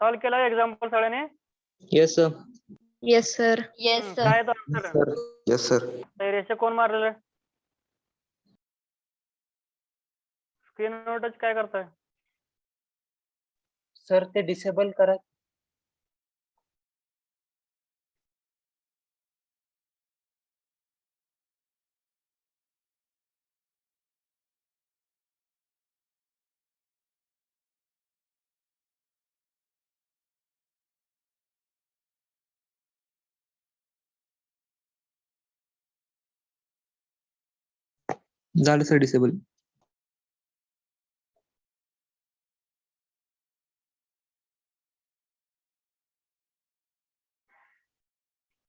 Solve केला example सगळ्यांनी? Yes, sir. Yes, sir. Yes, sir. काय तर Sir. Yes, sir. रेषे कोण मारलेलं? स्क्रीन टच काय करताय? सर ते डिसेबल करा. झालं सर डिसेबल.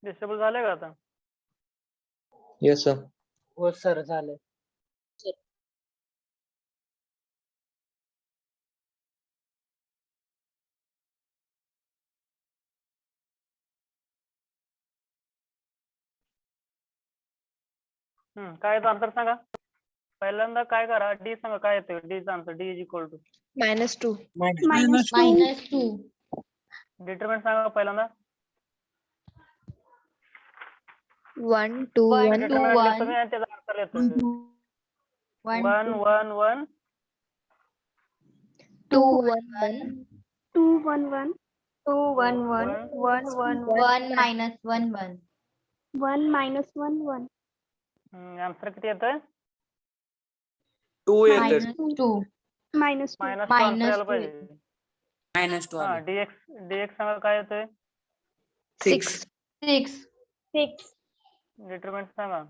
डिसेबल झाले का आता? Yes, sir. हो सर झालं. काय आन्सर सांगा. पहिल्यांदा काय करा, डी सांगा काय येतं. डी चा answer D is equal to -2. -2. Determinant सांगा पहिल्यांदा. 1, 2, 1, 1. 2, 1. तुम्ही आणि त्याचा आन्सर येतो. 1, 1 1 1 2, 1, 1. 2 1 1 2, 1, 1. 1 1 1 minus 1, 1. 1 minus 1 1 आन्सर किती येतं? 2 येतं. -2. minus 2 मायनस Minus यायला two. पाहिजे. -2 हा डीएक्स सांगा काय येतंय. 6. 6. 6 डिटरमिनंट सांगा.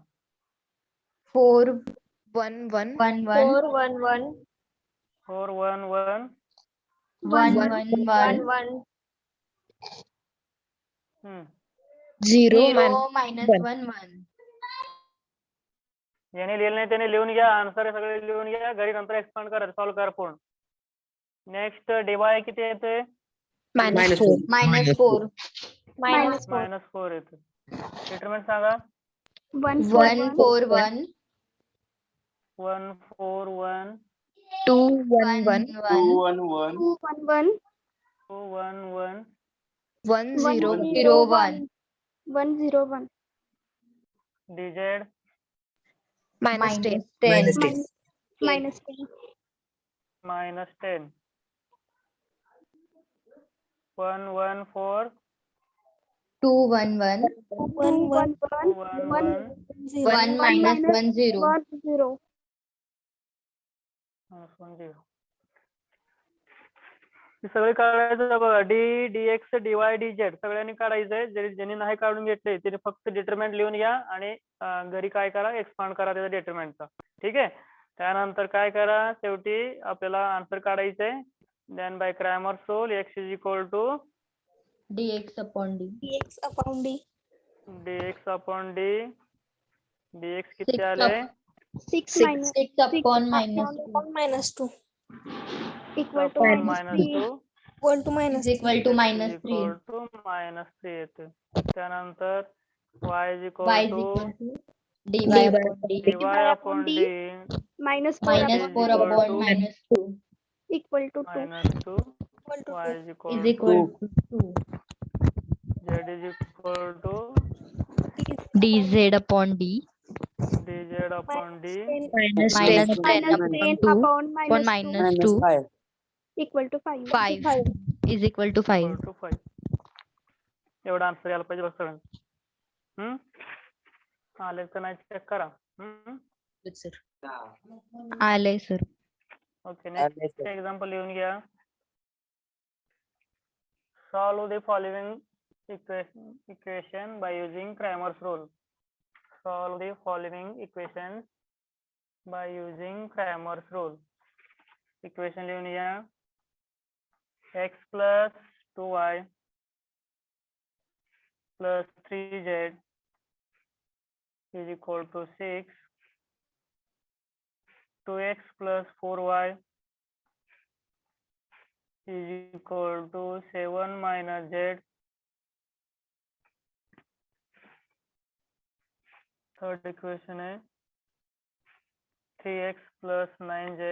4, 1, 1. 1, 1. 4 1 1 4 1 1 1, 1, 1. 1 0, 0 minus 1, 1. याने लिहिलं नाही त्याने लिहून घ्या. आन्सर सगळे लिहून घ्या. घरी नंतर एक्सपांड करा, सॉल्व करा पूर्ण. नेक्स्ट डीवाय किती येते? -4. -4. minus 4 -4 येते. डिटरमिनंट सांगा. 1 1, 4, 1. 1 4 1 2, 1, 1, 1. 1. 2 1 1 2 1 1 1, 0. 0, 1. 1 0 1 डीजेड -10. -10. minus 10 -10 1 1 4 2, 1, 1. 1 1 2 1 1 1 minus 1, 0. 1 0 -1 0. हे सगळे काढायचं बघा. डी डीएक्स डीवाय डीजेड सगळ्यांनी काढायचंय. ज्यांनी नाही काढून घेतले त्यांनी फक्त डिटरमिनंट लिहून घ्या आणि घरी काय करा, एक्सपांड करा त्याचा डिटरमिनंटचा. ठीक आहे. त्यानंतर काय करा, शेवटी आपल्याला आन्सर काढायचंय. Then by Cramer's rule x is equal to dx upon d. dx upon d dx upon d. dx किती 6 आले? 6 minus 6 upon minus 2 minus 2 equal to upon minus minus 3 2 equal to is minus equal to minus 3. Equal to -3 येते. त्यानंतर y is y equal is to equal to dy upon d. dy upon d minus 4 Minus is 4 equal upon to minus 2 equal to 2 -2 equal to y 2 is is equal equal to to 2. z is equal to dz upon d dz upon d minus 10 minus upon 10 2 upon upon minus 2 equal to 5 5 is equal to 5. equal to 5. एवढा answer यायला पाहिजे बघ सगळ्यांना. आले तर नाही check करा. आले सर. ओके. नेक्स्ट एक्झाम्पल लिहून घ्या. Solve the following equation by using Cramer's rule. Solve the following equation by using Cramer's rule. Equation लिहून घ्या. x plus 2y plus 3z is equal to 6. 2x plus 4y is equal to 7 minus z. Third equation है 3x plus 9z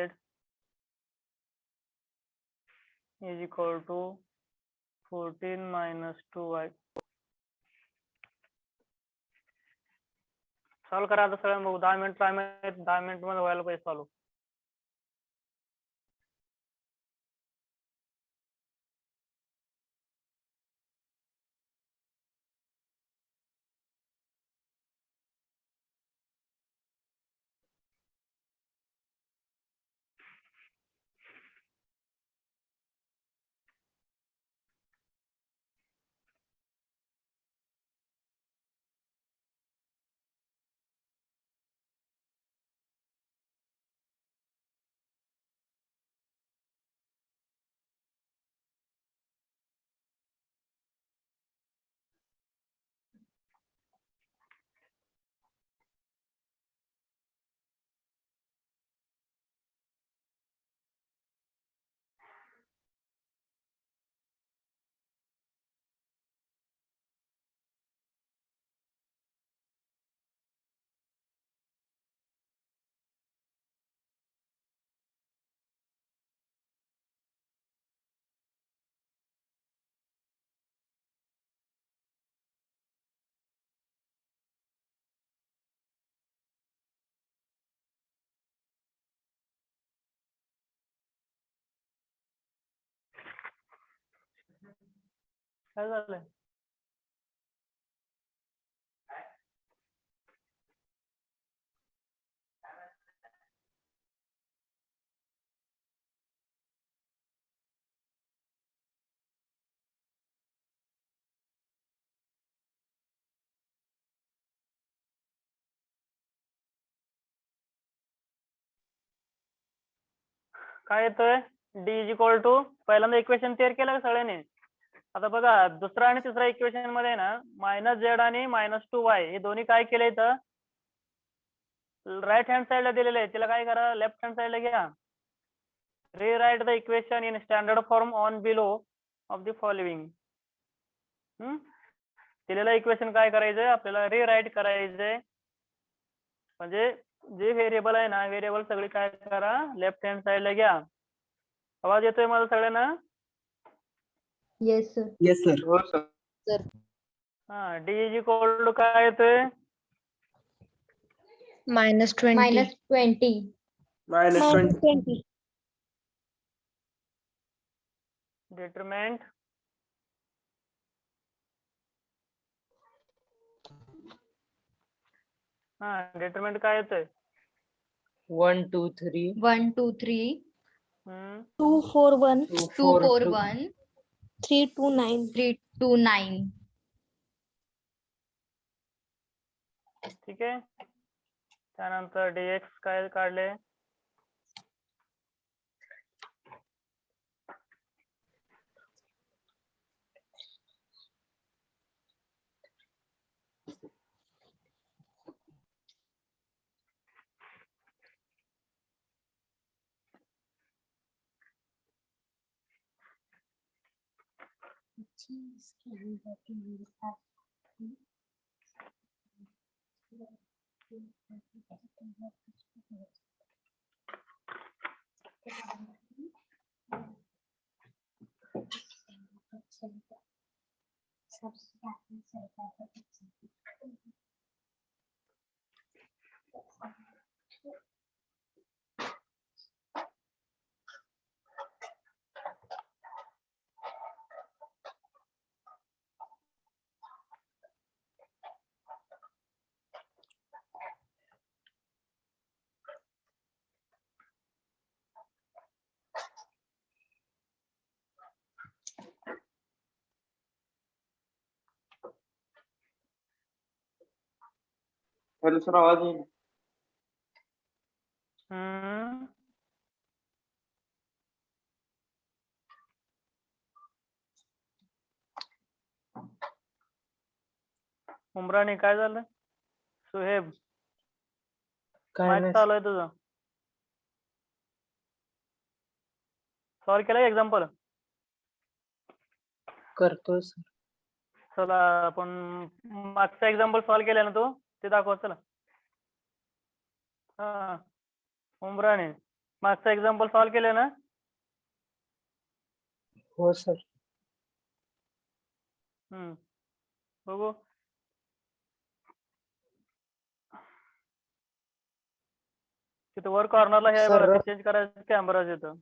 is equal to 14 minus 2y. Solve करा आता सगळं बघू 10 minute time आहे 10 minute मध्ये व्हायला पाहिजे सॉल्व. काय झालंय? काय येतोय डी इज इक्वल टू पहिल्यांदा इक्वेशन तयार केलं का सगळ्यांनी? आता बघा दुसरा आणि तिसरा इक्वेशन मध्ये ना -z आणि -2y हे दोन्ही काय केले तर राईट हँड साइडला दिलेले आहे तिला काय करा लेफ्ट हँड साइडला घ्या. rewrite the equation in standard form on below of the following. दिलेलं इक्वेशन काय करायचंय आपल्याला रिराईट करायचंय म्हणजे जे व्हेरिएबल आहे ना व्हेरिएबल सगळी काय करा लेफ्ट हँड साइडला घ्या. आवाज येतोय मला सगळ्यांना? Yes, sir. Yes, sir. हो, sir. हा डी इज इक्वल टू काय येतोय -20. -20. Minus 20. 20. डिटरमिनेंट हा डिटरमिनेंट काय येतोय 1 2 3 1 2 3 हम्म 2 4 1 2 2 4 4 2 1 3 2 9. 3 2 9. ठीक आहे. त्यानंतर dx काय काढले Hello, sir. आवाज येईल. उमराणी काय झालं सुहेब काय माईक नाही चालू आहे तुझं सॉल्व केलं एक्झाम्पल करतोय sir. चला आपण मागचं एक्झाम्पल सॉल्व केलं ना तू ते दाखव चला. हा उमराणी मागचं एक्झाम्पल सॉल्व केलं ना हो सर बघू. तिथे वर कॉर्नरला हे आहे बघा, Sir. ते चेंज करायचं कॅमेरा तिथं.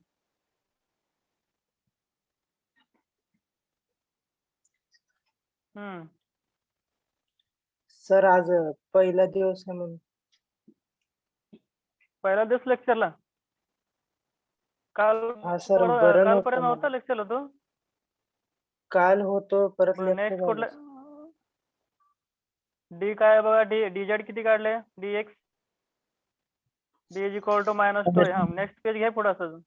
सर आज पहिला दिवस आहे म्हणून पहिला दिवस लेक्चरला काल हा सर बरं नव्हतं कालपर्यंत मला. होता लेक्चरला तो. काल होतो परत नेक्स्ट लेफ्ट कुठलं झालं. डी काय आहे बघा, डीजेड किती काढले, dx D is equal to -2 आहे. हा नेक्स्ट पेज घ्या पुढे असं.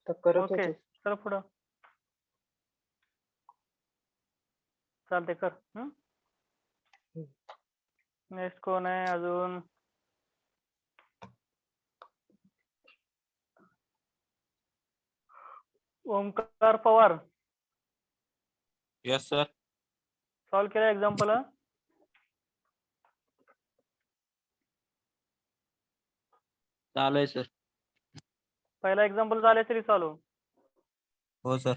तर करत ओके होतो. चल पुढं. चालते कर. नेक्स्ट कोण आहे अजून? Omkar Pawar. Yes sir. Solve केलं एक्झाम्पल. चालू आहे सर. पहिला एक्झाम्पल झाले तरी चालू. हो सर.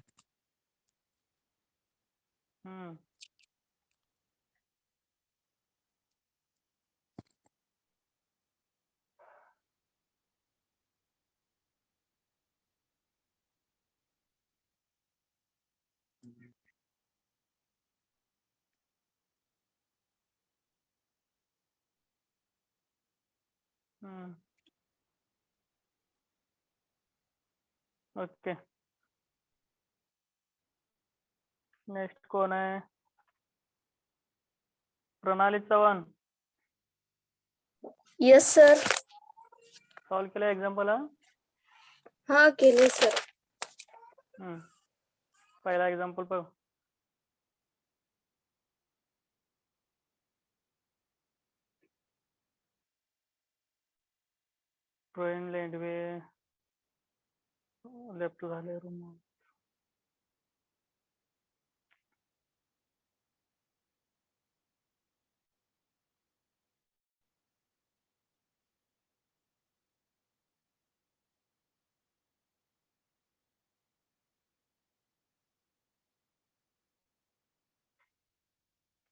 ओके. नेक्स्ट कोण आहे? Pranali Chavan. Yes sir. Solve केलं एक्झाम्पल. हा केले सर. पहिला एक्झाम्पल बघ. ट्रेन लेंडवे लेफ्ट झाले रूम.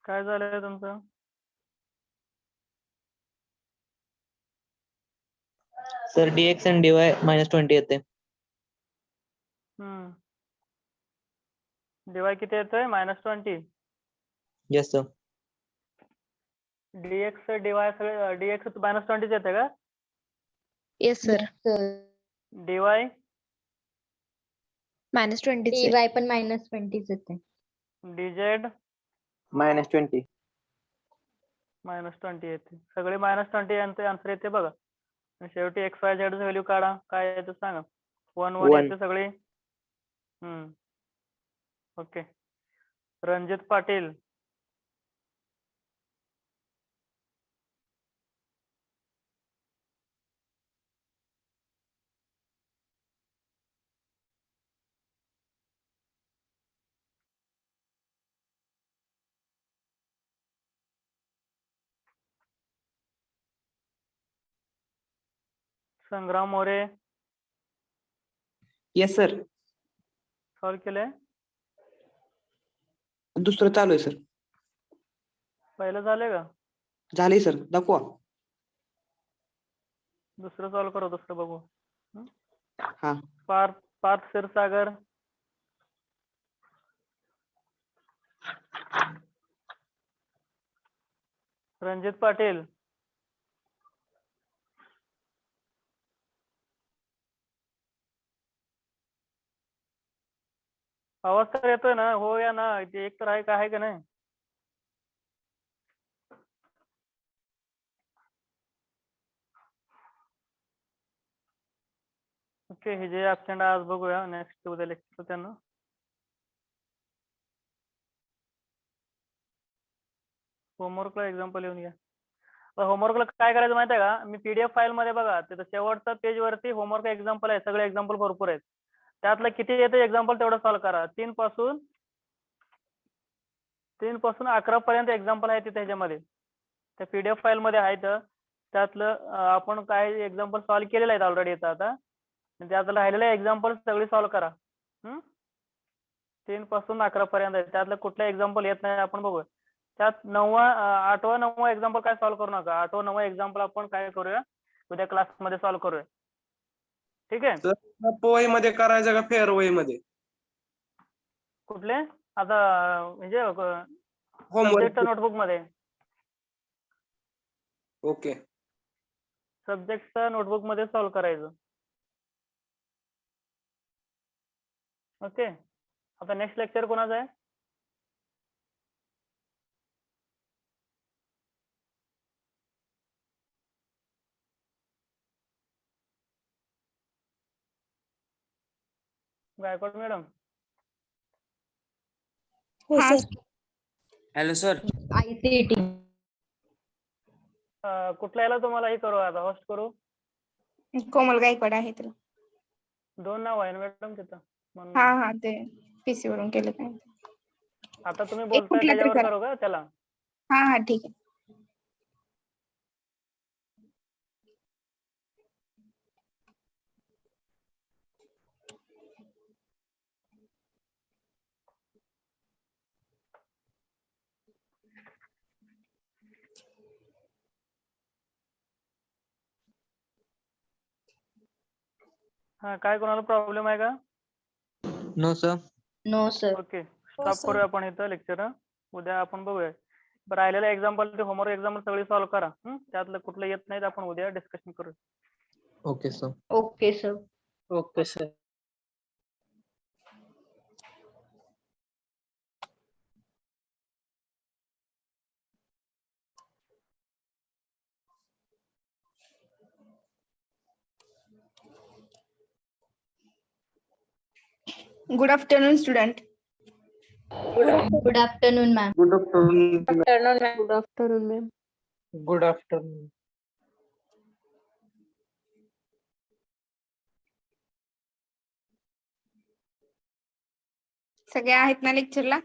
काय झालंय तुमचं? सर dx and dy -20 येते. डीवाय किती येतोय? -20. Yes sir. डीएक्स डीवाय सगळे डीएक्स -20 येते का? Yes sir. डीवाय -20 dy पण -20 येते. डीजेड -20. -20 येते. सगळे -20 यांचे आन्सर येते बघा. आणि शेवटी एक्स वाय झेड व्हॅल्यू काढा. काय येतं सांगा. 1 1 1. येते सगळे. Okay. Ranjit Patil. Sangram More. Yes sir. Solve केलंय. दुसरं चालू आहे सर. पहिलं झालंय का? झाले सर. दाखवा. दुसरं सॉल्व करू. दुसरं बघू. हा. पार्थ क्षीरसागर. रणजित पाटील. आवाज तर येतोय ना? हो या ना. एक तर आहे का, आहे का नाही? ओके. हे जे ऍबसेंट आज बघूया. नेक्स्ट उद्या लेक्चर त्यांना. होमवर्कला एक्झाम्पल लिहून घ्या. होमवर्कला काय करायचं माहिती आहे का? मी पीडीएफ फाईल मध्ये बघा, तिथं शेवटचा पेज वरती होमवर्क एक्झाम्पल आहे. सगळे एक्झाम्पल भरपूर आहेत. त्यातलं किती येते एक्झाम्पल तेवढं सॉल्व करा. 3 पासून 11 पर्यंत एक्झाम्पल आहे तिथे ह्याच्यामध्ये. त्या PDF फाईल मध्ये आहेत. त्यातलं आपण काय एक्झाम्पल सॉल्व्ह केलेले आहेत ऑलरेडी इथं आता. त्यातलं राहिलेले एक्झाम्पल सगळे सॉल्व्ह करा. 3 पासून 11 पर्यंत आहे. त्यातलं कुठलं एक्झाम्पल येत नाही आपण बघूया. त्यात 8वा 9वा एक्झाम्पल काय सॉल्व्ह करू नका. 8वा 9वा एक्झाम्पल आपण काय करूया उद्या क्लासमध्ये सॉल्व्ह करूया. ठीक आहे. वही मध्ये करायचं का फेअर वही मध्ये? कुठले आता म्हणजे होमवर्क. सब्जेक्ट नोटबुक मध्ये. ओके. सब्जेक्टचा नोटबुक मध्ये सॉल्व्ह करायचं. ओके. आता नेक्स्ट लेक्चर कोणाचं आहे? गायकवाड मॅडम. हो सर. Hello sir. ICT. कुठल्या याला तुम्हाला हे करू आता होस्ट करू? कोमल गायकवाड आहे तर. 2 नाव आहे ना मॅडम तिथं म्हणून. हा ते PC वरून केलं काय. आता तुम्ही बोलताय कुठल्या तरी त्याच्यावर करा. करू का त्याला? हा ठीक आहे. हा काय कोणाला प्रॉब्लेम आहे का? No sir. No, sir. Okay. Stop करूया आपण इथं लेक्चर. उद्या आपण बघूया. राहिलेलं एक्झाम्पल ते होमवर्क एक्झाम्पल सगळी सॉल्व्ह करा. त्यातलं कुठलं येत नाही आपण उद्या डिस्कशन करू. Okay sir. Okay, sir. Okay sir. Good afternoon student. Good afternoon, ma'am. Good afternoon. Good afternoon ma'am. Good afternoon. सगळे आहेत ना लेक्चरला?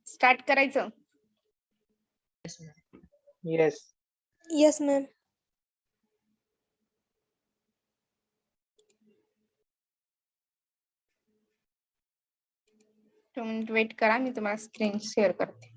स्टार्ट करायचं. येस. Yes ma'am. तुम्ही वेट करा, मी तुम्हाला स्क्रीन शेअर करते.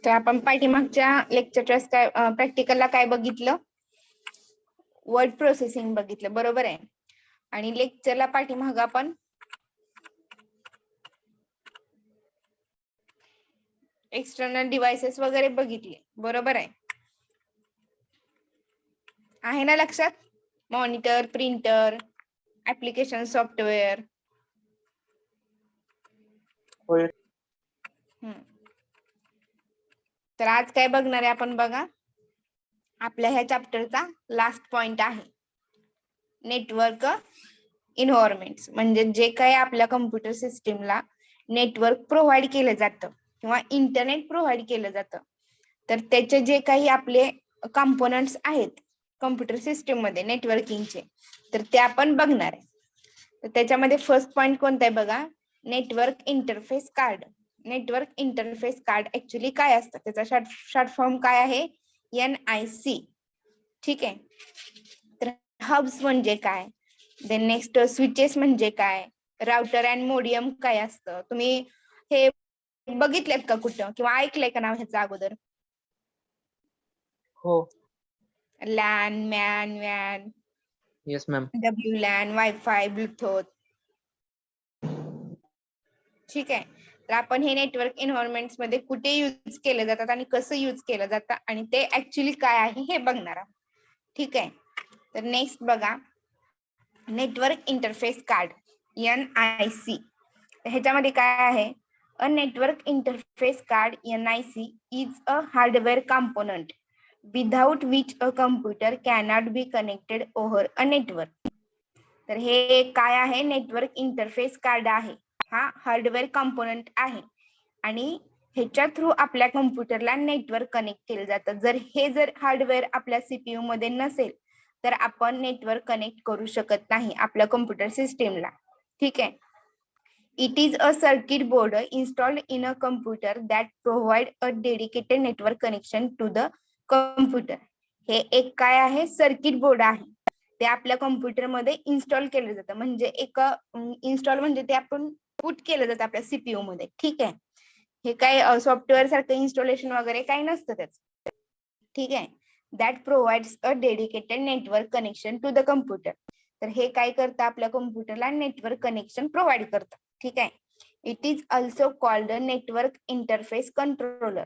तर आपण पाठीमागच्या लेक्चरच्या काय प्रॅक्टिकलला काय बघितलं? वर्ड प्रोसेसिंग बघितलं, बरोबर आहे. आणि लेक्चरला पाठीमाग आपण एक्सटर्नल डिव्हाइसेस वगैरे बघितले, बरोबर आहे. आहे ना लक्षात? Monitor, printer, application software. होय. तर आज काय बघणार आहे आपण बघा. आपल्या ह्या चॅप्टरचा लास्ट पॉइंट आहे नेटवर्क इन्व्हायरमेंट. म्हणजे जे काही आपल्या कम्प्युटर सिस्टीमला नेटवर्क प्रोव्हाइड केलं जातं किंवा इंटरनेट प्रोव्हाइड केलं जातं, तर त्याचे जे काही आपले कंपोनंट्स आहेत कम्प्युटर सिस्टीम मध्ये नेटवर्किंगचे, तर ते आपण बघणार आहे. तर त्याच्यामध्ये फर्स्ट पॉइंट कोणता आहे बघा, network interface card. Network interface card actually काय असतं, त्याचा शॉर्ट फॉर्म काय आहे, NIC. ठीक आहे. तर हब्स म्हणजे काय, देन नेक्स्ट स्विचेस म्हणजे काय, राउटर अँड मोडियम काय असतं, तुम्ही हे बघितलेत का कुठं किंवा ऐकलंय का नाव ह्याचं अगोदर? हो. लॅन, मॅन, वॅन, yes ma'am. WLAN, wifi, Bluetooth. ठीक आहे. तर आपण हे नेटवर्क इन्व्हायरमेंट्स मध्ये कुठे यूज केले जातात आणि कसं यूज केलं जातं आणि ते ऍक्च्युली काय आहे हे बघणार आहोत. ठीक आहे. तर नेक्स्ट बघा, नेटवर्क इंटरफेस कार्ड NIC. ह्याच्यामध्ये काय आहे, a network interface card NIC is a hardware component without which a computer cannot be connected over a network. तर हे काय आहे? नेटवर्क इंटरफेस कार्ड आहे. हा हार्डवेअर कंपोनंट आहे आणि ह्याच्या थ्रू आपल्या कम्प्युटरला नेटवर्क कनेक्ट केलं जातं. जर हार्डवेअर आपल्या सीपीयू मध्ये नसेल तर आपण नेटवर्क कनेक्ट करू शकत नाही आपल्या कम्प्युटर सिस्टीमला. ठीक आहे. It is a circuit board installed in a computer that provide a dedicated network connection to the computer. हे एक काय आहे? सर्किट बोर्ड आहे. ते आपल्या कम्प्युटरमध्ये इन्स्टॉल केलं जातं. म्हणजे इन्स्टॉल म्हणजे ते आपण पुट केलं जातं आपल्या सीपीयू मध्ये. ठीक आहे. हे काय सॉफ्टवेअर सारखं इन्स्टॉलेशन वगैरे काही नसतं त्याचं. ठीक आहे. That provides a dedicated network connection to the computer. तर हे काय करतं? आपल्या कम्प्युटरला नेटवर्क कनेक्शन प्रोव्हाइड करतं. ठीक आहे. It is also called network interface controller.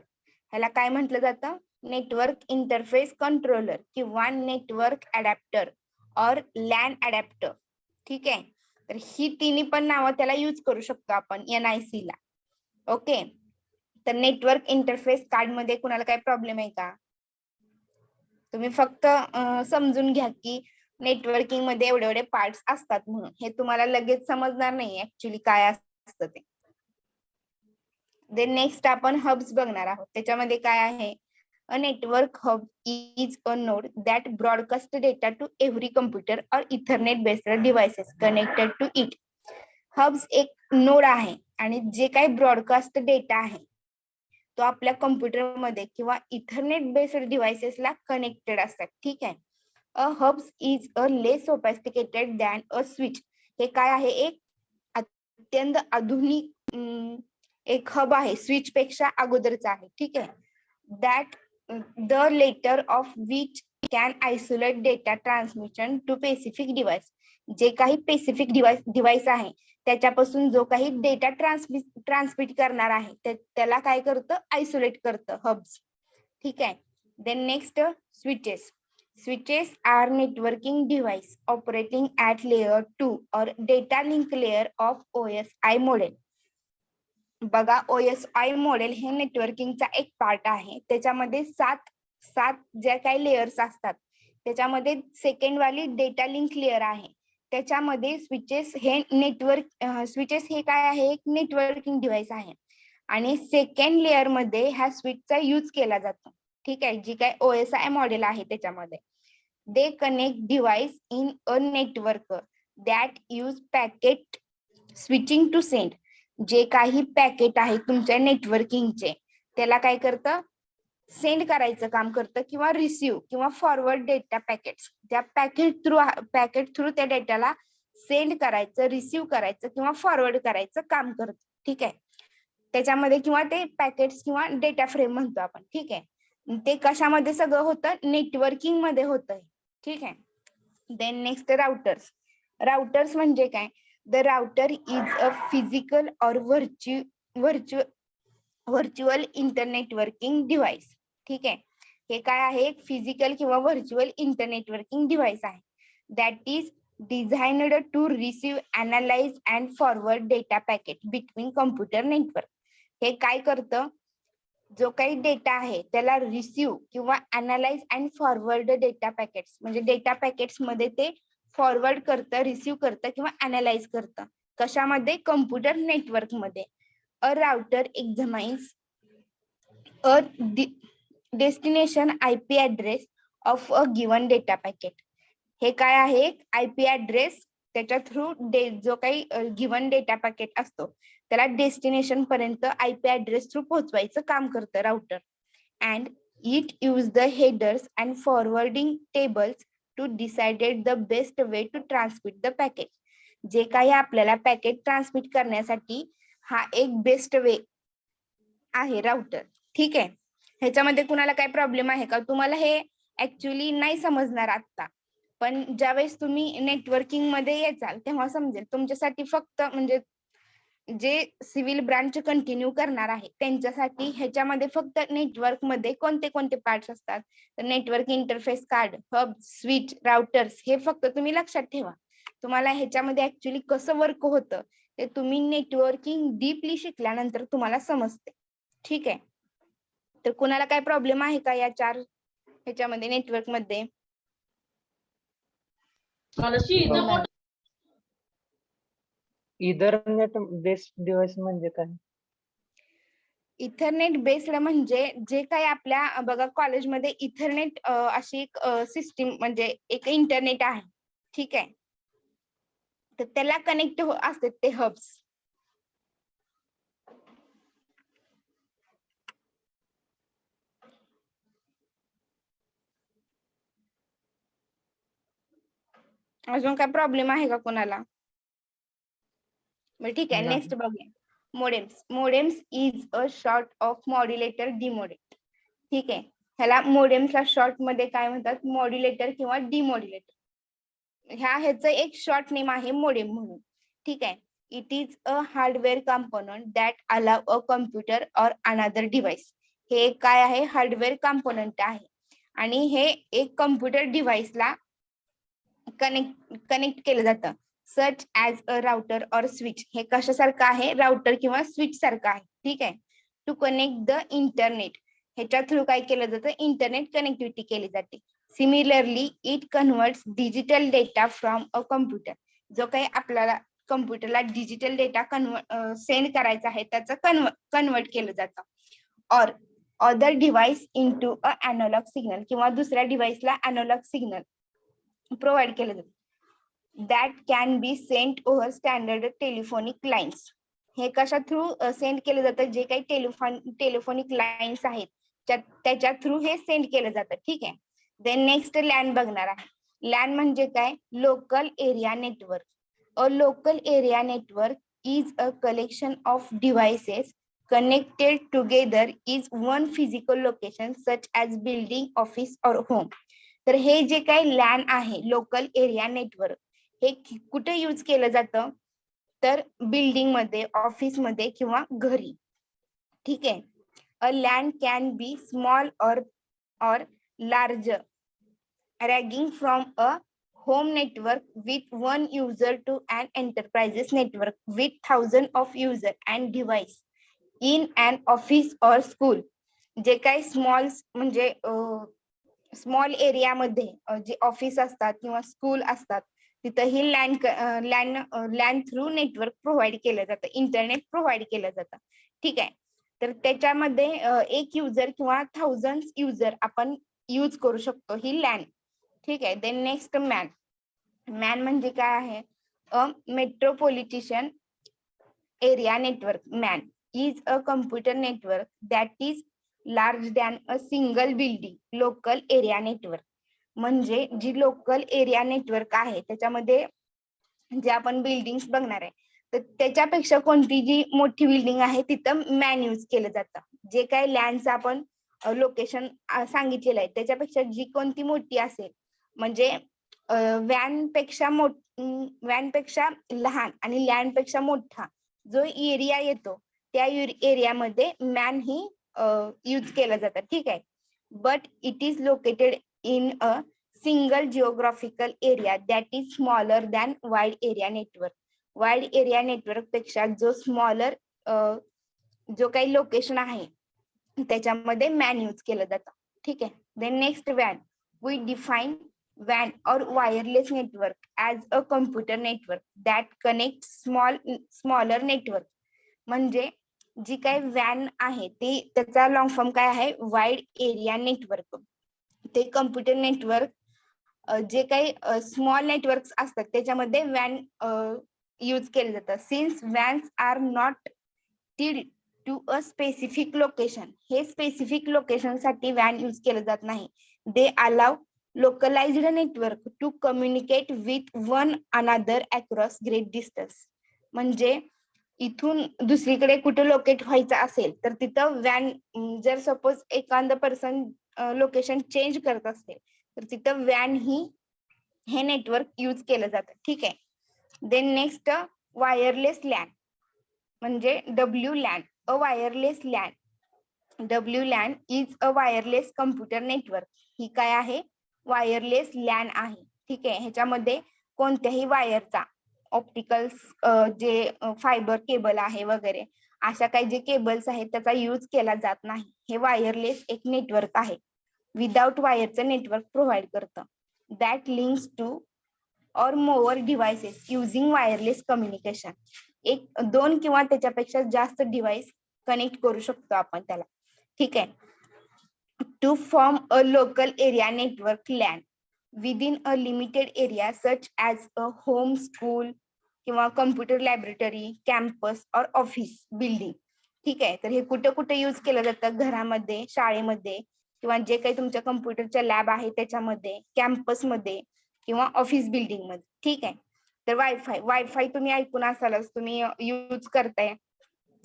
ह्याला काय म्हटलं जातं? नेटवर्क इंटरफेस कंट्रोलर किंवा नेटवर्क अडॅप्टर और लॅन अडॅप्टर. ठीक आहे. तर ही तिन्ही पण नावं त्याला यूज करू शकतो आपण NIC ला. ओके. तर नेटवर्क इंटरफेस कार्ड मध्ये कुणाला काय प्रॉब्लेम आहे का? तुम्ही फक्त समजून घ्या की नेटवर्किंग मध्ये एवढे पार्ट्स असतात म्हणून. हे तुम्हाला लगेच समजणार नाही ऍक्च्युली काय असतं ते. देन नेक्स्ट आपण हब्स बघणार आहोत. त्याच्यामध्ये काय आहे? A network hub is a node that broadcast data to every computer or ethernet based devices connected to it. Hubs एक नोड आहे आणि जे काही ब्रॉडकास्ट डेटा आहे तो आपल्या कम्प्युटरमध्ये किंवा इथरनेट बेस्ड डिव्हाइसेसला कनेक्टेड असतात. ठीक आहे. A hubs is a less sophisticated than a switch. हे काय आहे? एक अत्यंत आधुनिक एक हब आहे. स्विच पेक्षा अगोदरचा आहे. ठीक आहे. That the letter of which can isolate data transmission to specific device. जे काही स्पेसिफिक डिव्हाइस आहे त्याच्यापासून जो काही डेटा ट्रान्समिट करणार आहे त्याला काय करतं? आयसोलेट करतं हब्स. ठीक आहे. Then next switches. Switches are networking device operating at layer 2 or data link layer of OSI model. बघा, OSI मॉडेल हे नेटवर्किंगचा एक पार्ट आहे. त्याच्यामध्ये सात ज्या काही लेयर्स असतात त्याच्यामध्ये सेकंड वाली डेटा लिंक लेयर आहे. त्याच्यामध्ये स्विचेस हे काय आहे? एक नेटवर्किंग डिव्हाइस आहे आणि सेकंड लेयर मध्ये ह्या स्विचचा यूज केला जातो. ठीक आहे. जी काय OSI मॉडेल आहे त्याच्यामध्ये they connect device in a network that use packet switching to send. जे काही पॅकेट आहे तुमच्या नेटवर्किंगचे त्याला काय करतं? सेंड करायचं काम करतं किंवा रिसिव्ह किंवा फॉरवर्ड डेटा पॅकेट्स. त्या पॅकेट थ्रू त्या डेटाला सेंड करायचं, रिसिव्ह करायचं किंवा फॉरवर्ड करायचं काम करतं. ठीक आहे. त्याच्यामध्ये किंवा ते पॅकेट्स किंवा डेटा फ्रेम म्हणतो आपण. ठीक आहे. ते कशामध्ये सगळं होतं? नेटवर्किंग मध्ये होतं. ठीक आहे. Then next routers. राउटर्स म्हणजे काय? The router is a physical or virtual internetworking device. ठीक आहे. हे काय आहे? एक फिजिकल किंवा व्हर्च्युअल इंटरनेटवर्किंग डिव्हाइस आहे. That is designed to receive, analyse and forward data packet between computer network. हे काय करतं? जो काही डेटा आहे त्याला रिसिव्ह किंवा analyse and forward data packets म्हणजे डेटा पॅकेट्स मध्ये ते फॉरवर्ड करतं, रिसिव्ह करतं किंवा अनालाइज करतं. कशामध्ये? कम्प्युटर नेटवर्क मध्ये. A router examines a destination IP address of a given data packet. हे काय आहे? IP address. त्याच्या थ्रू जो काही गिवन डेटा पॅकेट असतो त्याला डेस्टिनेशन पर्यंत IP ऍड्रेस थ्रू पोहोचवायचं काम करतं router. And it use the headers and forwarding tables to decided the best way to transmit the packet. जे काही आपल्याला पॅकेट ट्रान्समिट करण्यासाठी हा एक बेस्ट वे आहे राउटर. ठीक आहे. ह्याच्यामध्ये कुणाला काय प्रॉब्लेम आहे का? तुम्हाला हे ऍक्च्युली नाही समजणार आता, पण ज्यावेळेस तुम्ही नेटवर्किंग मध्ये येचाल तेव्हा समजेल. तुमच्यासाठी फक्त म्हणजे जे सिव्हिल ब्रांच कंटिन्यू करणार आहे त्यांच्यासाठी ह्याच्यामध्ये फक्त नेटवर्क मध्ये कोणते कोणते पार्ट्स असतात तर network interface card, hub, switch, routers हे फक्त तुम्ही लक्षात ठेवा. तुम्हाला ह्याच्यामध्ये ऍक्च्युली कसं वर्क होतं ते तुम्ही नेटवर्किंग डीपली शिकल्यानंतर तुम्हाला समजते. ठीक आहे. तर कुणाला काय प्रॉब्लेम आहे का या 4 ह्याच्यामध्ये नेटवर्क मध्ये? इथरनेट बेस्ड डिव्हाइस म्हणजे काय? इथरनेट बेस्ड म्हणजे जे काही आपल्या बघा कॉलेजमध्ये इथरनेट अशी एक सिस्टीम म्हणजे एक इंटरनेट आहे, ठीक आहे. तर त्याला कनेक्ट असतात ते हब्स. अजून काय प्रॉब्लेम आहे का कोणाला? बरं ठीक आहे, नाही. नेक्स्ट बघूया. Modems. Modems is a short of modulator demodulator. ठीक आहे, ह्याला मोडेम्सला शॉर्ट मध्ये काय म्हणतात? मॉड्युलेटर किंवा डिमोड्युलेटर. ह्याचं एक शॉर्ट नेम आहे मोडेम म्हणून. ठीक आहे. It is a hardware component that allow a computer or another device. हे काय आहे? हार्डवेअर कंपोनंट आहे आणि हे एक कम्प्युटर डिव्हाइसला कनेक्ट केलं जातं. सच ॲज अ राउटर और स्विच. हे कशासारखं आहे? राउटर किंवा स्विच सारखं आहे. ठीक आहे. To connect the internet. ह्याच्या थ्रू काय केलं जातं? इंटरनेट कनेक्टिव्हिटी केली जाते. Similarly it converts digital data from a computer. जो काही आपल्याला कम्प्युटरला डिजिटल डेटा सेंड करायचा आहे त्याचं कन्वर्ट केलं जातं. Or other device into a analog signal. किंवा दुसऱ्या डिव्हाइसला अॅनालॉग सिग्नल प्रोव्हाइड केलं जातं. That can be sent over standard telephonic lines. हे कशा थ्रू सेंड केलं जातं? जे काही टेलिफोनिक लाईन्स आहेत त्याच्या थ्रू हे सेंड केलं जातं. ठीक आहे. देन नेक्स्ट लॅन बघणार आहे. लॅन म्हणजे काय? Local area network. A local area network is a collection of devices connected together is one physical location such as building, office or home. तर हे जे काही लॅन आहे, लोकल एरिया नेटवर्क, हे कुठे यूज केलं जातं? तर बिल्डिंग मध्ये, ऑफिस मध्ये किंवा घरी. ठीक आहे. अ लॅन कॅन बी स्मॉल और large, ragging from a home network with one user to an enterprises network with thousands of user and device in an office or school. जे काही स्मॉल म्हणजे स्मॉल एरियामध्ये जे ऑफिस असतात किंवा school असतात तिथं ही लॅन थ्रू नेटवर्क प्रोव्हाइड केलं जातं, इंटरनेट प्रोव्हाइड केलं जातं. ठीक आहे. तर त्याच्यामध्ये एक युजर किंवा थाउजंड युजर आपण यूज करू शकतो ही लॅन. ठीक आहे. Then next man. मॅन म्हणजे काय आहे? A metropolitan area network. MAN is a computer network that is large than a single building local area network. म्हणजे जी लोकल एरिया नेटवर्क आहे त्याच्यामध्ये जे आपण बिल्डिंग्स बघणार आहे तर त्याच्यापेक्षा कोणती जी मोठी बिल्डिंग आहे तिथं मॅन यूज केलं जातं. जे काही लँडचं आपण लोकेशन सांगितलेलं आहे त्याच्यापेक्षा जी कोणती मोठी असेल म्हणजे वॅनपेक्षा लहान आणि लँडपेक्षा मोठा जो एरिया येतो त्या एरियामध्ये मॅन ही यूज केलं जातं. ठीक आहे. But it is located in a single geographical area that is smaller than wide area network. Wide area network पेक्षा जो स्मॉलर जो काही लोकेशन आहे त्याच्यामध्ये मॅन यूज केलं जातं. ठीक आहे. देन नेक्स्ट वॅन. We define WAN or wireless network as a computer network that connects smaller network. म्हणजे जी काही वॅन आहे ते त्याचा लॉंग फॉर्म काय आहे? Wide area network. ते कम्प्युटर नेटवर्क जे काही स्मॉल नेटवर्क असतात त्याच्यामध्ये वॅन यूज केलं जातं. Since WANs are not tied to a specific location. हे स्पेसिफिक लोकेशन साठी वॅन यूज केलं जात नाही. They allow localized network to communicate with one another across great distance. म्हणजे इथून दुसरीकडे कुठे लोकेट व्हायचं असेल तर तिथं वॅन जर सपोज एखादा पर्सन लोकेशन चेंज करत असेल तर तिथं वॅन ही हे नेटवर्क यूज केलं जातं. ठीक आहे. देन नेक्स्ट वायरलेस लॅन म्हणजे WLAN. A wireless LAN. WLAN is a wireless computer network. ही काय आहे? वायरलेस लॅन आहे. ठीक आहे. ह्याच्यामध्ये कोणत्याही वायरचा ऑप्टिकल्स जे फायबर केबल आहे वगैरे अशा काही जे केबल्स आहेत त्याचा यूज केला जात नाही. हे वायरलेस एक नेटवर्क आहे. विदाउट वायरचं नेटवर्क प्रोव्हाइड करतं दॅट लिंक्स टू और मोर डिव्हाइसेस युझिंग वायरलेस कम्युनिकेशन. एक 2 किंवा त्याच्यापेक्षा जास्त डिव्हाइस कनेक्ट करू शकतो आपण त्याला. ठीक आहे. To form a local area network LAN within a limited area such as a home, school किंवा computer laboratory, campus or office building. ठीक आहे. तर हे कुठे कुठे यूज केलं जातं? घरामध्ये, शाळेमध्ये किंवा जे काही तुमच्या कम्प्युटरच्या लॅब आहे त्याच्यामध्ये, कॅम्पसमध्ये किंवा ऑफिस बिल्डिंग मध्ये. ठीक आहे. तर वायफाय तुम्ही ऐकून असालच, तुम्ही यूज करताय.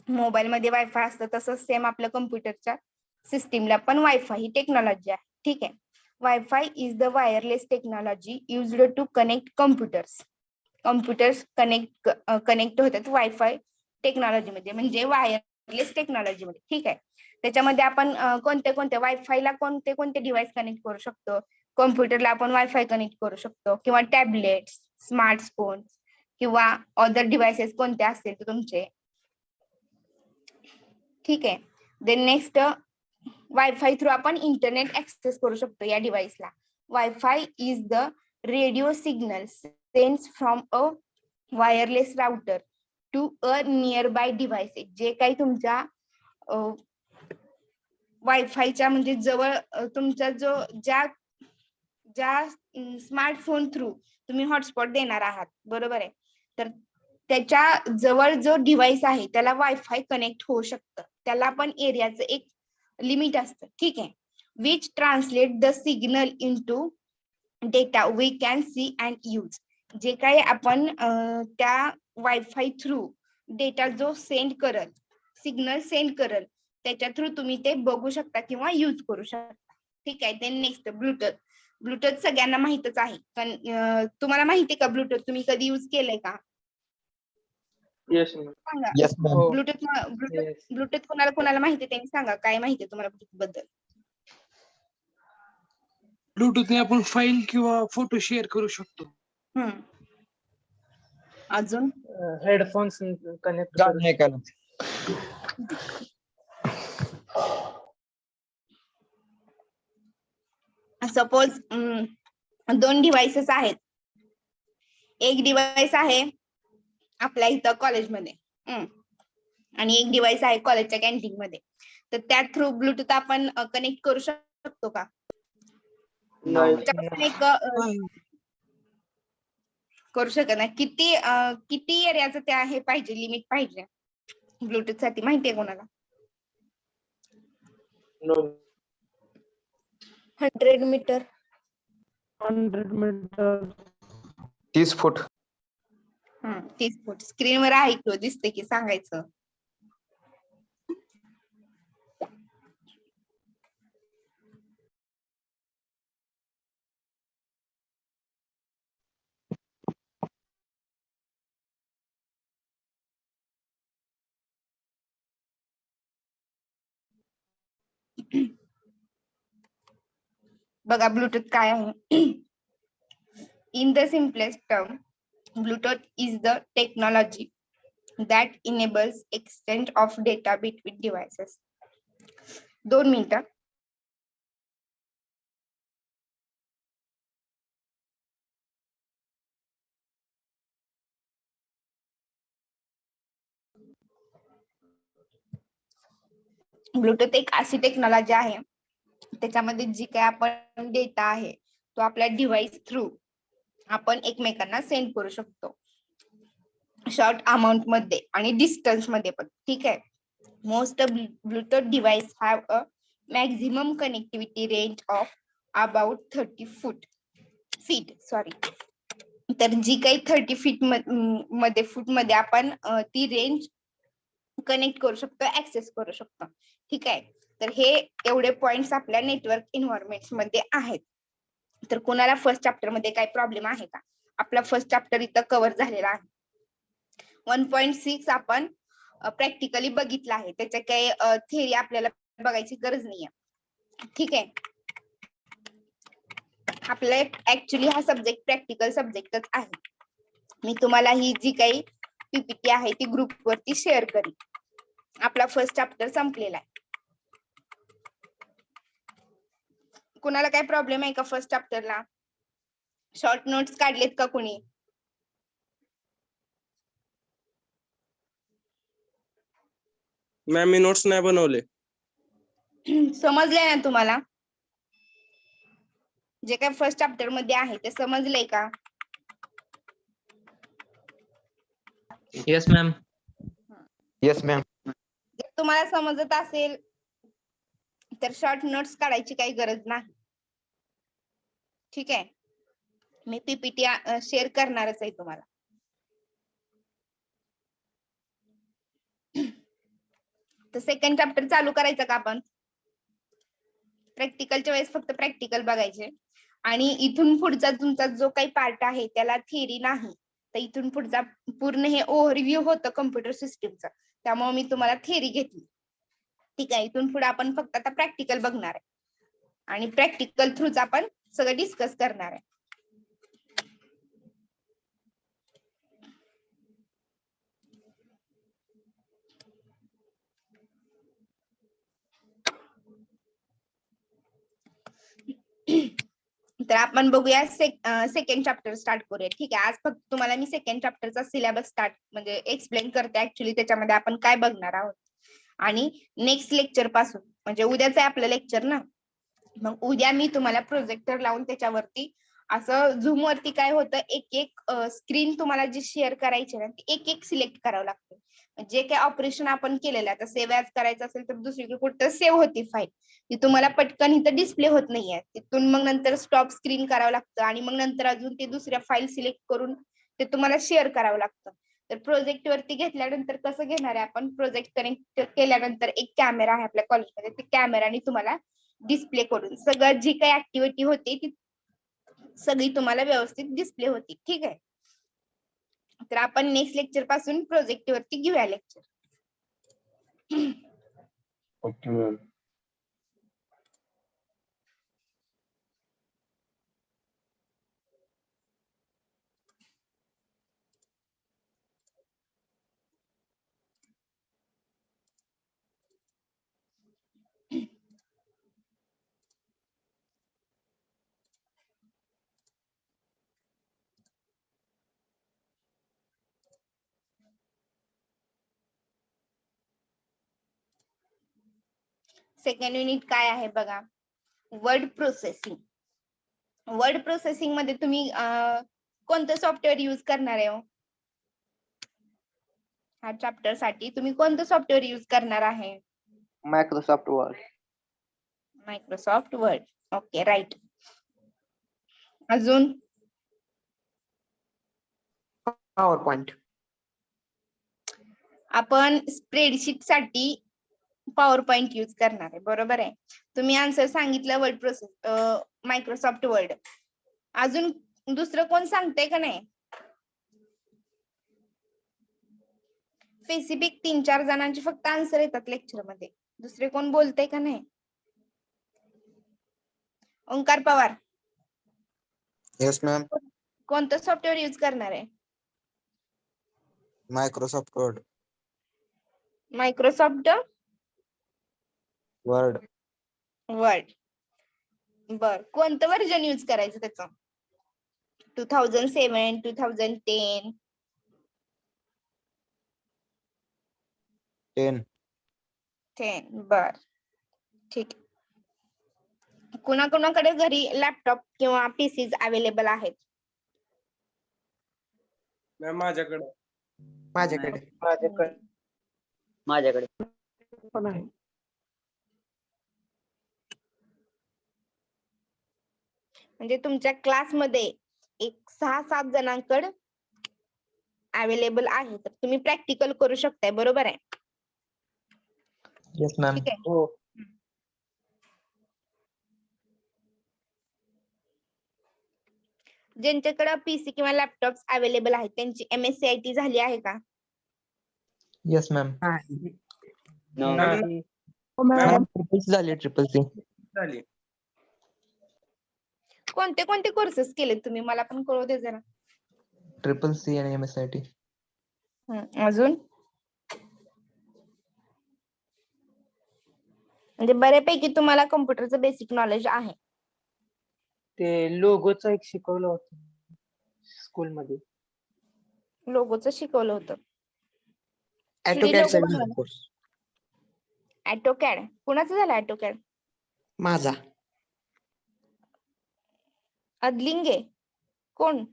मोबाईल मध्ये वायफाय असतं तसंच सेम आपल्या कम्प्युटरच्या सिस्टीमला पण वायफाय ही टेक्नॉलॉजी आहे. ठीक आहे. Wifi is the wireless technology used to connect computers. Computers connect होतात वायफाय टेक्नॉलॉजी मध्ये, म्हणजे वायरलेस टेक्नॉलॉजी मध्ये. ठीक आहे. त्याच्यामध्ये आपण कोणत्या वायफायला कोणते डिव्हाइस कनेक्ट करू शकतो? कॉम्प्युटरला आपण वायफाय कनेक्ट करू शकतो किंवा टॅबलेट, स्मार्टफोन किंवा अदर डिव्हाइसेस कोणते असतील ते तुमचे. ठीक आहे. देन नेक्स्ट, वायफाय थ्रू आपण इंटरनेट ऍक्सेस करू शकतो या डिव्हाइसला. Wifi is the radio signal sense from a wireless router to a nearby devices. जे काही तुमच्या वायफायच्या म्हणजे जवळ तुमचा ज्या स्मार्टफोन थ्रू तुम्ही हॉटस्पॉट देणार आहात, बरोबर आहे, तर त्याच्या जवळ जो डिव्हाइस आहे त्याला वायफाय कनेक्ट होऊ शकतं. त्याला पण एरियाचं एक लिमिट असतं. ठीक आहे. Which translate the signal into data we can see and use. जे काही आपण त्या वायफाय थ्रू डेटा जो सेंड करल, सिग्नल सेंड करल, त्याच्या थ्रू तुम्ही ते बघू शकता किंवा यूज करू शकता. ठीक आहे. Then next, Bluetooth. ब्लूटूथ सगळ्यांना माहितच आहे, पण तुम्हाला माहिती आहे का ब्लूटूथ तुम्ही कधी यूज केलंय का? येस सांगा. हो. ब्लूटूथ कोणाला माहिती आहे त्यांनी सांगा, काय माहिती आहे तुम्हाला ब्लूटूथ बद्दल? ब्लूटूथने आपण फाईल किंवा फोटो शेअर करू शकतो. अजून हेडफोन्स कनेक्ट करू. सपोज 2 डिव्हाइसेस आहेत. एक डिव्हाइस आहे आपल्या इथं कॉलेजमध्ये आणि एक डिव्हाइस आहे कॉलेजच्या कॅन्टीन मध्ये. तर त्या थ्रू ब्लूटूथ आपण कनेक्ट करू शकतो का? करू शकत नाही. किती एरियाचं ते आहे पाहिजे, लिमिट पाहिजे ब्लूटूथ साठी, माहितीये कोणाला? 100 मीटर. 100 मीटर. 30 फूट. 30 फूट. स्क्रीनवर आहे की दिसते की सांगायचं. बघा ब्लूटूथ काय आहे. In the simplest term, Bluetooth is the technology that enables exchange of data between devices. 2 मिनिटं. ब्लूटूथ एक अशी टेक्नॉलॉजी आहे त्याच्यामध्ये जी काय आपण डेटा आहे तो आपल्या डिव्हाइस थ्रू आपण एकमेकांना सेंड करू शकतो, शॉर्ट अमाउंट मध्ये आणि डिस्टन्स मध्ये पण. ठीक आहे. Most Bluetooth device have a maximum connectivity range of about 30 feet. तर जी काही 30 फीट मध्ये आपण ती रेंज कनेक्ट करू शकतो, ऍक्सेस करू शकतो. ठीक आहे. तर हे एवढे पॉइंट्स आपल्या नेटवर्क इन्व्हायरमेंट्स मध्ये आहेत. तर कोणाला फर्स्ट चॅप्टर मध्ये काही प्रॉब्लेम आहे का? आपला फर्स्ट चॅप्टर इथं कव्हर झालेला आहे. 1.6 आपण प्रॅक्टिकली बघितलं आहे, त्याच्या काही थेअरी आपल्याला बघायची गरज नाहीये. ठीक आहे. आपला ऍक्च्युली हा सब्जेक्ट प्रॅक्टिकल सब्जेक्टच आहे. मी तुम्हाला ही जी काही पीपीटी आहे ती ग्रुप वरती शेअर करीन. आपला फर्स्ट चॅप्टर संपलेला आहे. कुणाला काय प्रॉब्लेम आहे का फर्स्ट चॅप्टरला? शॉर्ट नोट्स काढलेत का कुणी? मॅम मी नोट्स नाही बनवले. समजलंय ना तुम्हाला? जे काय फर्स्ट चॅप्टर मध्ये आहे ते समजलंय का? Yes ma'am. Yes ma'am. जर तुम्हाला समजत असेल तर शॉर्ट नोट्स काढायची काही गरज नाही. ठीक आहे, मी पीपीटी शेअर करणारच आहे तुम्हाला. तर सेकंड चॅप्टर चालू करायचं का आपण? प्रॅक्टिकलच्या वेळेस फक्त प्रॅक्टिकल बघायचे आणि इथून पुढचा तुमचा जो काही पार्ट आहे त्याला थिअरी नाही. तर इथून पुढचा पूर्ण हे ओव्हरव्ह्यू होतं कम्प्युटर सिस्टीमचा, त्यामुळे मी तुम्हाला थिअरी घेतली. ठीक आहे, इथून पुढे आपण फक्त आता प्रॅक्टिकल बघणार आहे आणि प्रॅक्टिकल थ्रूच आपण सगळं डिस्कस करणार आहे. तर आपण बघूया सेकंड चॅप्टर स्टार्ट करूया. ठीक आहे, आज फक्त तुम्हाला मी सेकंड चॅप्टरचा सिलेबस स्टार्ट म्हणजे एक्सप्लेन करते. ऍक्च्युली त्याच्यामध्ये आपण काय बघणार आहोत आणि नेक्स्ट लेक्चर पासून म्हणजे उद्याच आहे आपलं लेक्चर ना, मग उद्या मी तुम्हाला प्रोजेक्टर लावून त्याच्यावरती असं झूम वरती काय होतं, एक एक स्क्रीन तुम्हाला जी शेअर करायची ना ती एक एक सिलेक्ट करावं लागतं. जे काही ऑपरेशन आपण केलेलं आहे, आता सेव्ह ॲज करायचं असेल तर दुसरीकडे कुठं सेव्ह होती फाईल, ती तुम्हाला पटकन इथं डिस्प्ले होत नाहीये. तिथून मग नंतर स्टॉप स्क्रीन करावं लागतं आणि मग नंतर अजून ते दुसऱ्या फाईल सिलेक्ट करून ते तुम्हाला शेअर करावं लागतं. तर प्रोजेक्ट वरती घेतल्यानंतर कसं घेणार आहे आपण, प्रोजेक्ट कनेक्ट केल्यानंतर एक कॅमेरा आहे आपल्या कॉलेजमध्ये, ते कॅमेराने तुम्हाला डिस्प्ले करून सगळं जी काही ऍक्टिव्हिटी होती ती सगळी तुम्हाला व्यवस्थित डिस्प्ले होती. ठीक आहे, तर आपण नेक्स्ट लेक्चर पासून प्रोजेक्ट वरती घेऊया lecture. Okay ma'am. Second unit काय आहे बघा, वर्ड प्रोसेसिंग. वर्ड प्रोसेसिंग मध्ये तुम्ही कोणतं सॉफ्टवेअर यूज करणार आहे? ह्या चॅप्टर साठी तुम्ही कोणतं सॉफ्टवेअर यूज करणार आहे? Microsoft Word. Microsoft Word. Okay, right. अजून पॉवर पॉइंट. आपण स्प्रेडशीट साठी पॉवर पॉइंट यूज करणार आहे, बरोबर आहे. तुम्ही आन्सर सांगितलं वर्ड प्रोसेस मायक्रोसॉफ्ट वर्ड. अजून दुसरं कोण सांगतंय का नाही? स्पेसिफिक 3-4 जणांचे फक्त आन्सर येतात लेक्चर मध्ये, दुसरे कोण बोलतंय का नाही? Omkar Pawar, yes ma'am. कोणतं सॉफ्टवेअर यूज करणार आहे? Microsoft Word. Microsoft Word. Word. बर, कोणतं व्हर्जन यूज करायचं त्याचं? 2007, 2010? 10. बर, ठीक. कुणाकुणाकडे घरी लॅपटॉप किंवा पीसीज अवेलेबल आहेत? मॅम माझ्याकडे. माझ्याकडे पण आहे. म्हणजे तुमच्या क्लासमध्ये एक 6-7 जणांकडे अवेलेबल आहे, तर तुम्ही प्रॅक्टिकल करू शकताय, बरोबर आहे. Yes ma'am. ठीक आहे. हो. ज्यांच्याकडे पीसी किंवा लॅपटॉप अवेलेबल आहेत त्यांची MSCIT झाली आहे का? Yes ma'am. नाही. ट्रिपल सी झाली, ट्रिपल सी. झाली. कोणते कोणते कोर्सेस केले तुम्ही, मला पण कळू दे जरा. ट्रिपल सी आणि MSIT. अजून म्हणजे बऱ्यापैकी तुम्हाला कम्प्युटरचं बेसिक नॉलेज आहे. ते लोगोचं एक शिकवलं होतं स्कूलमध्ये. लोगोचं शिकवलं होतं. AutoCAD चा logo बनवला. कोर्स ऑटोकॅड कुणाचं झालं ऑटोकॅड? माझा. अदलिंगे कोण?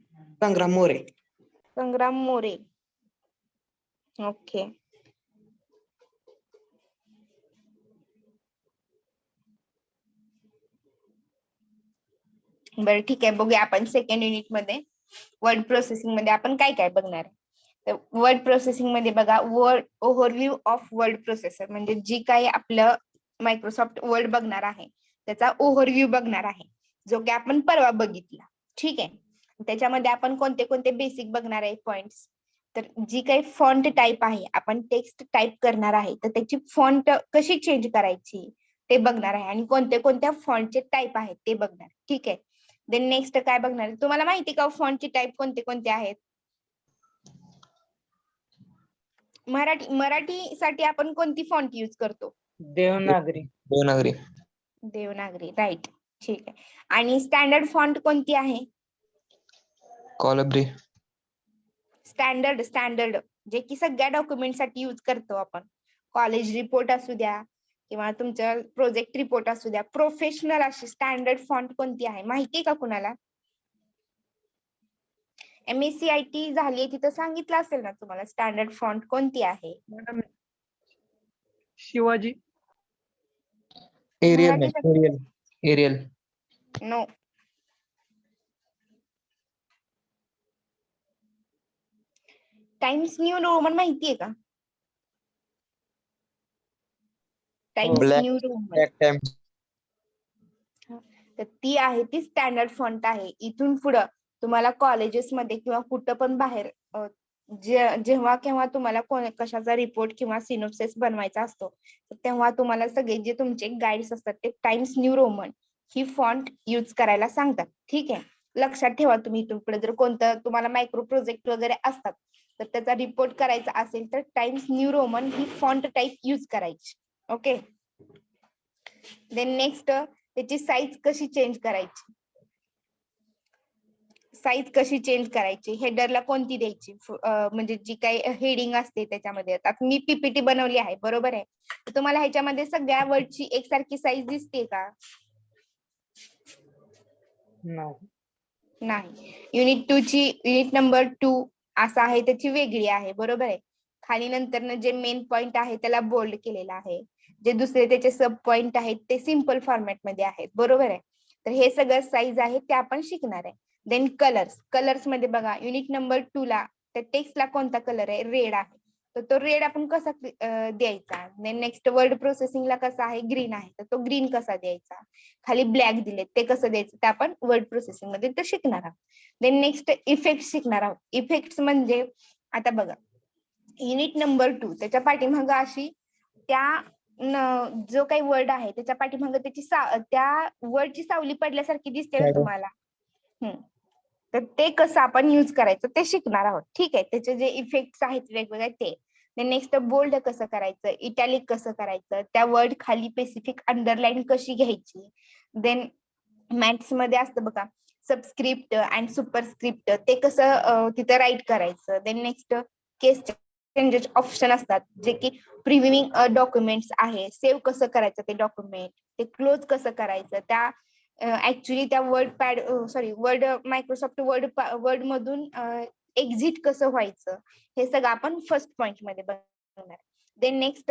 संग्राम मोरे. संग्राम मोरे. ओके. बरं ठीक आहे, बघूया आपण सेकंड युनिट मध्ये वर्ड प्रोसेसिंग मध्ये आपण काय काय बघणार आहे. तर वर्ड प्रोसेसिंग मध्ये बघा, word overview of word processor म्हणजे जी काही आपलं मायक्रोसॉफ्ट वर्ड बघणार आहे त्याचा ओव्हरव्ह्यू बघणार आहे, जो की आपण परवा बघितला. ठीक आहे. त्याच्यामध्ये आपण कोणते कोणते बेसिक बघणार आहे पॉइंट्स. तर जी काही फॉन्ट टाईप आहे, आपण टेक्स्ट टाईप करणार आहे तर त्याची फॉन्ट कशी चेंज करायची ते बघणार आहे आणि कोणत्या कोणत्या फॉन्टचे टाईप आहेत ते बघणार. ठीक आहे. देन नेक्स्ट काय बघणार आहे, तुम्हाला माहिती का फॉन्टचे टाईप कोणते कोणते आहेत? मराठीसाठी आपण कोणती फॉन्ट यूज करतो? देवनागरी. देवनागरी. देवनागरी, राईट. ठीक आहे. आणि स्टँडर्ड फॉन्ट कोणती आहे? कॉलब्री. स्टँडर्ड जे की सगळ्या डॉक्युमेंट साठी यूज करतो आपण. कॉलेज रिपोर्ट असू द्या किंवा तुमचा प्रोजेक्ट रिपोर्ट असू द्या, प्रोफेशनल अशी स्टँडर्ड फॉन्ट कोणती आहे माहिती का कुणाला? MSCIT झाली तिथं सांगितलं असेल ना तुम्हाला स्टँडर्ड फॉन्ट कोणती आहे? मॅडम शिवाजी. एरियल मराठीत- Arial Arial. No. Times New Roman माहितीये का? Times Black- New Roman black time. तर ती आहे, ती स्टँडर्ड फॉन्ट आहे. इथून पुढं तुम्हाला कॉलेजेस मध्ये किंवा कुठं पण बाहेर जेव्हा केव्हा तुम्हाला कशाचा रिपोर्ट किंवा सिनोप्सिस बनवायचा असतो तेव्हा तुम्हाला सगळे जे तुमचे गाईड्स असतात ते टाइम्स न्यू रोमन ही फॉन्ट यूज करायला सांगतात. ठीक आहे. लक्षात ठेवा तुम्ही इथून पुढे जर कोणतं तुम्हाला मायक्रो प्रोजेक्ट वगैरे असतात तर त्याचा रिपोर्ट करायचा असेल तर टाइम्स न्यू रोमन ही फॉन्ट टाईप यूज करायची. ओके. देन नेक्स्ट त्याची साईज कशी चेंज करायची? साईज कशी चेंज करायची? हेडरला कोणती द्यायची? म्हणजे जी काही हेडिंग असते त्याच्यामध्ये. आता मी PPT बनवली आहे, बरोबर आहे. तर तुम्हाला ह्याच्यामध्ये सगळ्या वर्डची एकसारखी साईज दिसते का? नाही. युनिट नंबर 2 असा आहे, त्याची वेगळी आहे, बरोबर आहे. खाली नंतर जे मेन पॉइंट आहे त्याला बोल्ड केलेला आहे, जे दुसरे त्याचे सब पॉइंट आहेत ते सिंपल फॉर्मॅट मध्ये आहेत, बरोबर आहे. तर हे सगळं साईज आहे ते आपण शिकणार आहे. देन कलर्स मध्ये बघा, युनिट नंबर 2 ला त्या टेक्स्टला कोणता कलर आहे? रेड आहे. तर तो रेड आपण कसा द्यायचा? देन नेक्स्ट वर्ड प्रोसेसिंगला कसा आहे? ग्रीन आहे. तर तो ग्रीन कसा द्यायचा? खाली ब्लॅक दिले ते कसं द्यायचं ते आपण वर्ड प्रोसेसिंग मध्ये तर शिकणार आहोत. देन नेक्स्ट इफेक्ट शिकणार आहोत. इफेक्ट्स म्हणजे आता बघा, युनिट नंबर 2 त्याच्या पाठीमागं अशी त्या जो काही वर्ड आहे त्याच्या पाठीमागं त्याची त्या वर्डची सावली पडल्यासारखी दिसते ना तुम्हाला. तर ते कसं आपण यूज करायचं ते शिकणार आहोत. ठीक आहे. त्याचे जे इफेक्ट्स आहेत वेगवेगळे ते. नेक्स्ट बोल्ड कसं करायचं, इटॅलिक कसं करायचं, त्या वर्ड खाली स्पेसिफिक अंडरलाईन कशी घ्यायची. देन मॅथ्स मध्ये असतं बघा सबस्क्रिप्ट अँड सुपरस्क्रिप्ट, ते कसं तिथं राईट करायचं. देन नेक्स्ट केस चेंजेस ऑप्शन असतात जे की प्रिव्ह्यूइंग डॉक्युमेंट्स आहे, सेव्ह कसं करायचं ते डॉक्युमेंट, ते क्लोज कसं करायचं, त्या ऍक्च्युली त्या वर्ड मायक्रोसॉफ्ट वर्ड मधून एक्झिट कसं व्हायचं, हे सगळं आपण फर्स्ट पॉइंट मध्ये बघणार. देन नेक्स्ट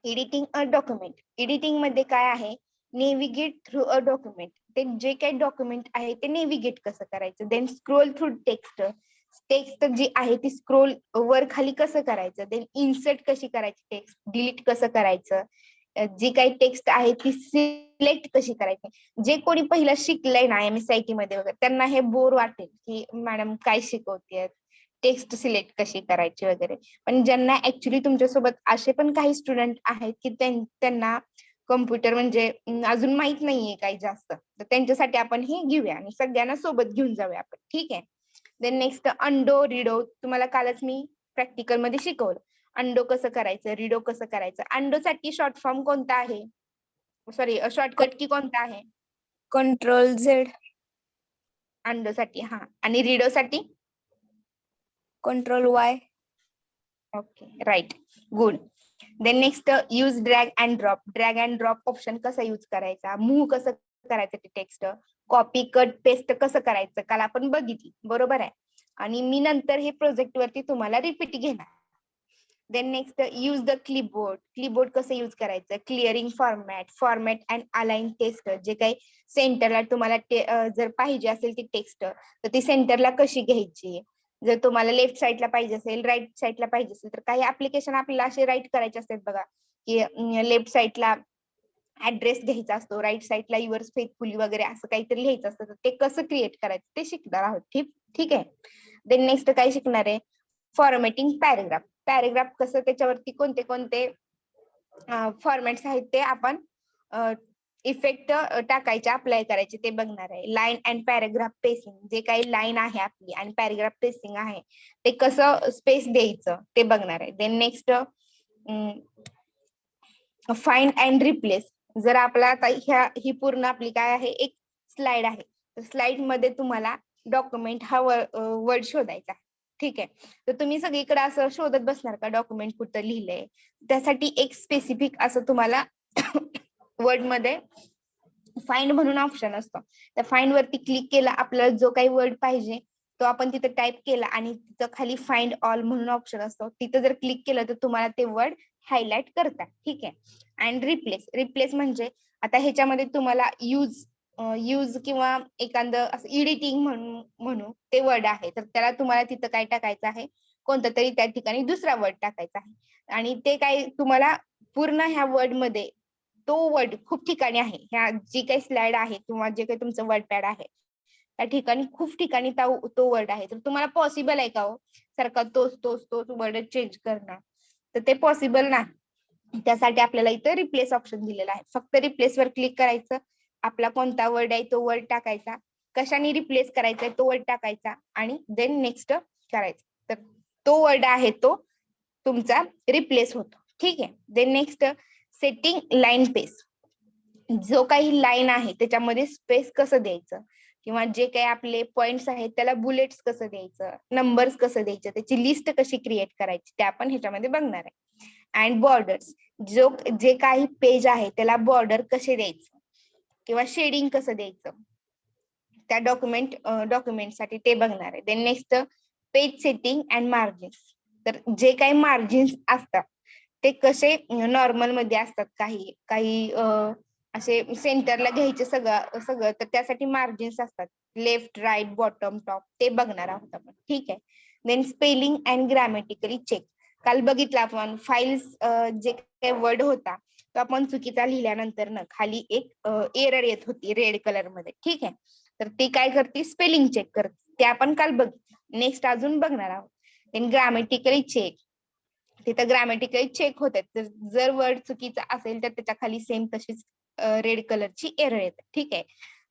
एडिटिंग अ डॉक्युमेंट. एडिटिंग मध्ये काय आहे? Navigate through a document. ते जे काही डॉक्युमेंट आहे ते नेव्हिगेट कसं करायचं. देन स्क्रोल थ्रू टेक्स्ट जी आहे ती स्क्रोल वर खाली कसं करायचं. देन इन्सर्ट कशी करायची टेक्स्ट, डिलीट कसं करायचं, जी काही टेक्स्ट आहे ती सिलेक्ट कशी करायची. जे कोणी पहिला शिकलंय ना MSCIT मध्ये वगैरे त्यांना हे बोर वाटेल की मॅडम काय शिकवते, टेक्स्ट सिलेक्ट कशी करायची वगैरे. पण ज्यांना ऍक्च्युली तुमच्यासोबत असे पण काही स्टुडंट आहेत की त्यांना कम्प्युटर म्हणजे अजून माहित नाहीये काही जास्त, तर त्यांच्यासाठी आपण हे घेऊया आणि सगळ्यांना सोबत घेऊन जाऊया आपण. ठीक आहे. देन नेक्स्ट अंडो रिडो, तुम्हाला कालच मी प्रॅक्टिकल मध्ये शिकवलं. अंडो कसं करायचं, रिडो कसं करायचं. अंडो साठी शॉर्ट फॉर्म कोणता आहे, सॉरी शॉर्टकट की कोणता आहे? Control Z. अंडो साठी हा, आणि रिडो साठी control Y. Okay right, good. Then next use drag and drop. Drag and drop option कसा यूज करायचा, मूव्ह कसं करायचं ते टेक्स्ट, कॉपी कट पेस्ट कसं करायचं काल आपण बघितली, बरोबर आहे. आणि मी नंतर हे प्रोजेक्ट वरती तुम्हाला रिपीट घेणार. Then next use the clipboard. Clipboard कसं यूज करायचं, clearing format, format and align text. जे काही सेंटरला तुम्हाला जर पाहिजे असेल ती टेक्स्ट तर ती सेंटरला कशी घ्यायची, जर तुम्हाला लेफ्ट साईडला पाहिजे असेल, राईट साईडला पाहिजे असेल, तर काही ऍप्लिकेशन आपल्याला असे राईट करायचे असतात बघा, की लेफ्ट साईडला ऍड्रेस घ्यायचा असतो, राईट साईडला युअर्स फेथफुली वगैरे असं काहीतरी लिहायचं असतं, तर ते कसं क्रिएट करायचं ते शिकणार आहोत. ठीक आहे. देन नेक्स्ट काय शिकणार आहे, फॉर्मॅटिंग पॅरेग्राफ. पॅरेग्राफ कसं, त्याच्यावरती कोणते कोणते फॉर्मॅट्स आहेत ते आपण इफेक्ट टाकायचे, अप्लाय करायचे ते बघणार आहे. Line and paragraph spacing. जे काही लाईन आहे आपली आणि पॅराग्राफ स्पेसिंग आहे ते कसं स्पेस द्यायचं ते बघणार आहे. Then next find and replace. जर आपला आता ही पूर्ण आपली काय आहे, एक स्लाइड आहे, तर स्लाइड मध्ये तुम्हाला डॉक्युमेंट हा वर्ड शोधायचा. ठीक आहे, तर तुम्ही सगळीकडे असं शोधत बसणार का डॉक्युमेंट कुठं लिहिलंय, त्यासाठी एक स्पेसिफिक असं तुम्हाला वर्ड मध्ये फाइंड म्हणून ऑप्शन असतो. त्या फाइंड वरती क्लिक केला, आपल्याला जो काही वर्ड पाहिजे तो आपण तिथे टाइप केला आणि तिथं खाली फाइंड ऑल म्हणून ऑप्शन असतो, तिथं जर क्लिक केलं तर तुम्हाला ते वर्ड हायलाइट करतात. ठीक आहे. And replace. रिप्लेस म्हणजे आता ह्याच्यामध्ये तुम्हाला यूज किंवा एखादं असं एडिटिंग म्हणून ते वर्ड आहे, तर त्याला तुम्हाला तिथं काय टाकायचं आहे, कोणतं तरी त्या ठिकाणी दुसरा वर्ड टाकायचा आहे. आणि ते काय तुम्हाला पूर्ण ह्या वर्ड मध्ये तो वर्ड खूप ठिकाणी आहे, ह्या जी काही स्लाइड आहे किंवा जे काही तुमचं वर्ड पॅड आहे त्या ठिकाणी खूप ठिकाणी तो वर्ड आहे, तर तुम्हाला पॉसिबल आहे का हो सारखा तोच वर्ड चेंज करणं, तर ते पॉसिबल नाही. त्यासाठी आपल्याला इथं रिप्लेस ऑप्शन दिलेला आहे. फक्त रिप्लेस वर क्लिक करायचं, आपला कोणता वर्ड आहे तो वर्ड टाकायचा, कशाने रिप्लेस करायचा तो वर्ड टाकायचा आणि देन नेक्स्ट करायचं, तर तो वर्ड आहे तो तुमचा रिप्लेस होतो. ठीक आहे. Then next setting line space. जो काही लाईन आहे त्याच्यामध्ये स्पेस कसं द्यायचं किंवा जे काही आपले पॉइंट्स आहेत त्याला बुलेट्स कसं द्यायचं, नंबर्स कसं द्यायचं, त्याची लिस्ट कशी क्रिएट करायची ते आपण ह्याच्यामध्ये बघणार आहे. And borders. जे काही पेज आहे त्याला बॉर्डर कसे द्यायचं किंवा शेडिंग कसं द्यायचं त्या डॉक्युमेंटसाठी ते बघणार आहे. Then next page setting and margins. तर जे काही मार्जिन्स असतात ते कसे नॉर्मल मध्ये असतात, काही असे सेंटरला घ्यायचे सगळं तर त्यासाठी मार्जिन्स असतात, लेफ्ट राईट बॉटम टॉप ते बघणार आहोत आपण. ठीक आहे. Then spelling and grammatically check. काल बघितलं आपण फाईल्स जे काही वर्ड होता तो आपण चुकीचा लिहिल्यानंतर ना खाली एक एरर येत होती रेड कलर मध्ये. ठीक आहे, तर ती काय करते, स्पेलिंग चेक करते, ते आपण काल नेक्स्ट अजून बघणार आहोत. Then grammatically check. तिथं ग्रामॅटिकली चेक होतात, तर जर वर्ड चुकीचा असेल तर त्याच्या खाली सेम तशीच रेड कलरची एरर येते. ठीक आहे.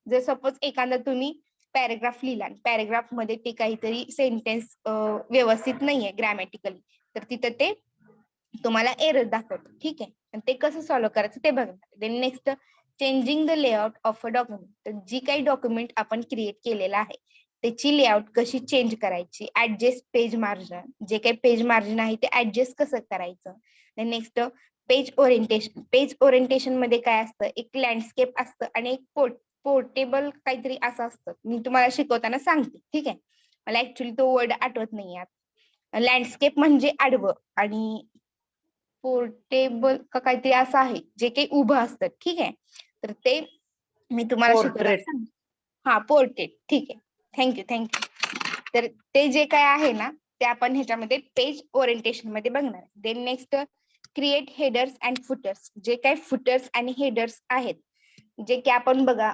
जर सपोज एखादा तुम्ही पॅराग्राफ लिहिला, पॅराग्राफ मध्ये ते काहीतरी सेंटेन्स व्यवस्थित नाहीये ग्रामॅटिकली, तर तिथं ते तुम्हाला एरर दाखवतो. ठीक आहे, आणि ते कसं सॉल्व्ह करायचं ते बघणार. Then next changing the layout of a document. तर जी काही डॉक्युमेंट आपण क्रिएट केलेला आहे त्याची लेआउट कशी चेंज करायची, ऍडजस्ट पेज मार्जिन. जे काही पेज मार्जिन आहे ते ऍडजस्ट कसं करायचं. Then next page orientation. Page orientation मध्ये काय असतं, एक लँडस्केप असतं आणि एक पोर्टेबल काहीतरी असं असतं, मी तुम्हाला शिकवताना सांगते. ठीक आहे, मला ऍक्च्युली तो वर्ड आठवत नाही यात. लँडस्केप म्हणजे आडवं आणि पोर्टेबल का काहीतरी असं आहे जे काही उभं असतं. ठीक आहे, तर ते मी तुम्हाला शिकवताना सांगते. हा, पोर्ट्रेट. ठीक आहे, थँक्यू. तर ते जे काय आहे ना ते आपण ह्याच्यामध्ये पेज ओरिएंटेशन मध्ये बघणार. Then next create headers and footers. जे काही फुटर्स आणि हेडर्स आहेत, जे की आपण बघा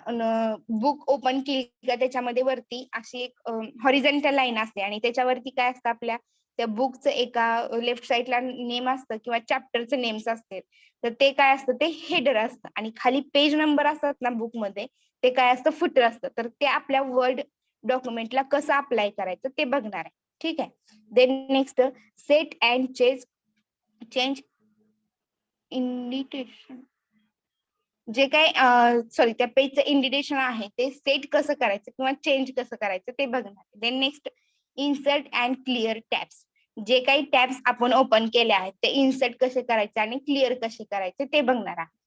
बुक ओपन केली का त्याच्यामध्ये वरती अशी एक हॉरिझॉन्टल लाईन असते आणि त्याच्यावरती काय असतं, आपल्या त्या बुकचं एका लेफ्ट साईडला नेम असतं किंवा चॅप्टरचं नेम्स असते, तर ते काय असतं, ते हेडर असतं आणि खाली पेज नंबर असतात ना बुक मध्ये ते काय असतं, फुटर असतं. तर ते आपल्या वर्ड डॉक्युमेंटला कसं अप्लाय करायचं ते बघणार आहे. ठीक आहे. Then next set and change indication. जे काही सॉरी त्या पेजचं इंडिकेशन आहे ते सेट कसं करायचं किंवा चेंज कसं करायचं ते बघणार. Then next insert and clear tabs. जे काही टॅब्स आपण ओपन केले आहेत ते इन्सर्ट कसे करायचे आणि क्लिअर कसे करायचे ते बघणार आहे.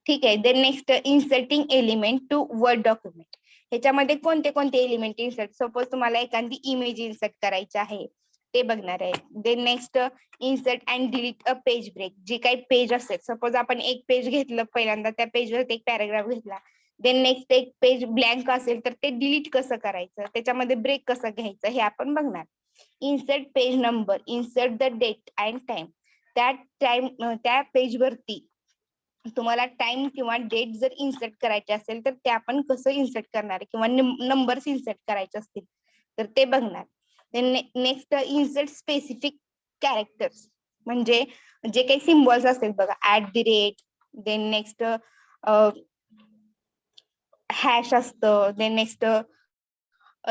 ठीक आहे. Then next inserting element to Word document. ह्याच्यामध्ये कोणते कोणते एलिमेंट इन्सर्ट, सपोज तुम्हाला एखादी इमेज इन्सर्ट करायची आहे ते बघणार आहे. Then next insert and delete a page break. जे काही पेज असेल, सपोज आपण एक पेज घेतलं पहिल्यांदा, त्या पेजवर एक पॅराग्राफ घेतला, देन नेक्स्ट एक पेज ब्लँक असेल तर ते डिलीट कसं करायचं, त्याच्यामध्ये ब्रेक कसं घ्यायचं हे आपण बघणार. Insert page number, insert the date and time. त्या पेज वरती तुम्हाला टाइम किंवा डेट जर इन्सर्ट करायचे असेल तर ते आपण कसं इन्सर्ट करणार आहे किंवा नंबर्स इन्सर्ट करायचे असतील तर ते बघणार. नेक्स्ट इन्सर्ट स्पेसिफिक कॅरेक्टर्स, म्हणजे जे काही सिम्बॉल्स असतील बघा, @, देन नेक्स्ट हॅश असतं, देन नेक्स्ट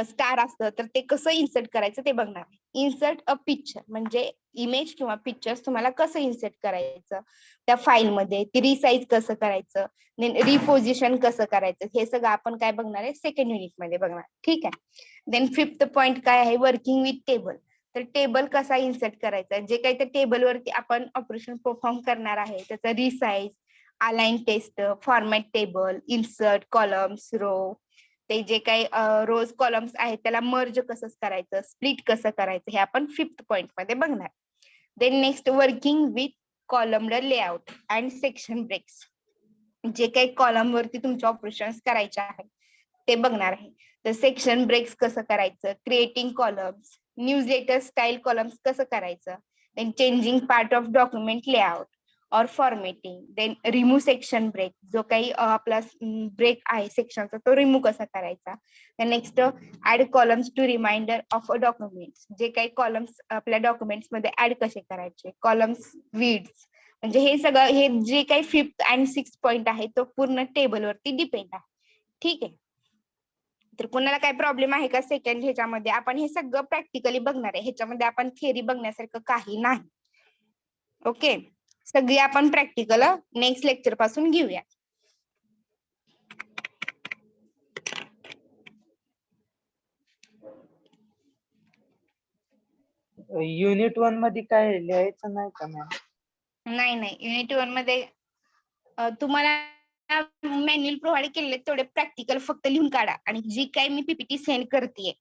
स्टार असतं, तर ते कसं इन्सर्ट करायचं ते बघणार. इन्सर्ट अ पिक्चर, म्हणजे इमेज किंवा पिक्चर्स तुम्हाला कसं इन्सर्ट करायचं त्या फाईलमध्ये, ती रिसाईज कसं करायचं, देन रिपोझिशन कसं करायचं, हे सगळं आपण काय बघणार आहे सेकंड युनिट मध्ये बघणार. ठीक आहे. देन फिफ्थ पॉइंट काय आहे, वर्किंग विथ टेबल. तर टेबल कसा इन्सर्ट करायचा, जे काही त्या टेबलवरती आपण ऑपरेशन परफॉर्म करणार आहे त्याचा resize, align test, format table, insert columns, row, ते जे काही रोज कॉलम्स आहेत त्याला मर्ज कसं करायचं, स्प्लिट कसं करायचं हे आपण फिफ्थ पॉइंट मध्ये बघणार. Then next working with columned layout and section breaks. जे काही कॉलम वरती तुमचे ऑपरेशन्स करायचे आहेत ते बघणार आहे. तर सेक्शन ब्रेक्स कसं करायचं, creating columns, newsletter style columns कसं करायचं, then changing part of document layout or formatting, then remove section break, जो काही आपला ब्रेक आहे सेक्शनचा तो रिमूव्ह कसा करायचा. Next add columns to reminder of a documents. जे काही कॉलम्स आपल्या डॉक्युमेंट्स मध्ये ऍड कसे करायचे, कॉलम्स विड्स, म्हणजे हे सगळं, हे जे काही फिफ्थ अँड सिक्स्थ पॉइंट आहे तो पूर्ण टेबलवरती डिपेंड आहे. ठीक आहे. तर कुणाला काय प्रॉब्लेम आहे का सेकंड ह्याच्यामध्ये? आपण हे सगळं प्रॅक्टिकली बघणार आहे, ह्याच्यामध्ये आपण थिअरी बघण्यासारखं काही नाही. ओके, सगळी आपण प्रॅक्टिकल नेक्स्ट लेक्चर पासून घेऊया. युनिट 1 मध्ये काय लिहायचं नाही का मॅम? नाही नाही, युनिट 1 मध्ये तुम्हाला मॅन्युअल प्रोव्हाइड केलेले तेवढे प्रॅक्टिकल फक्त लिहून काढा आणि जी काही मी पीपीटी सेंड करते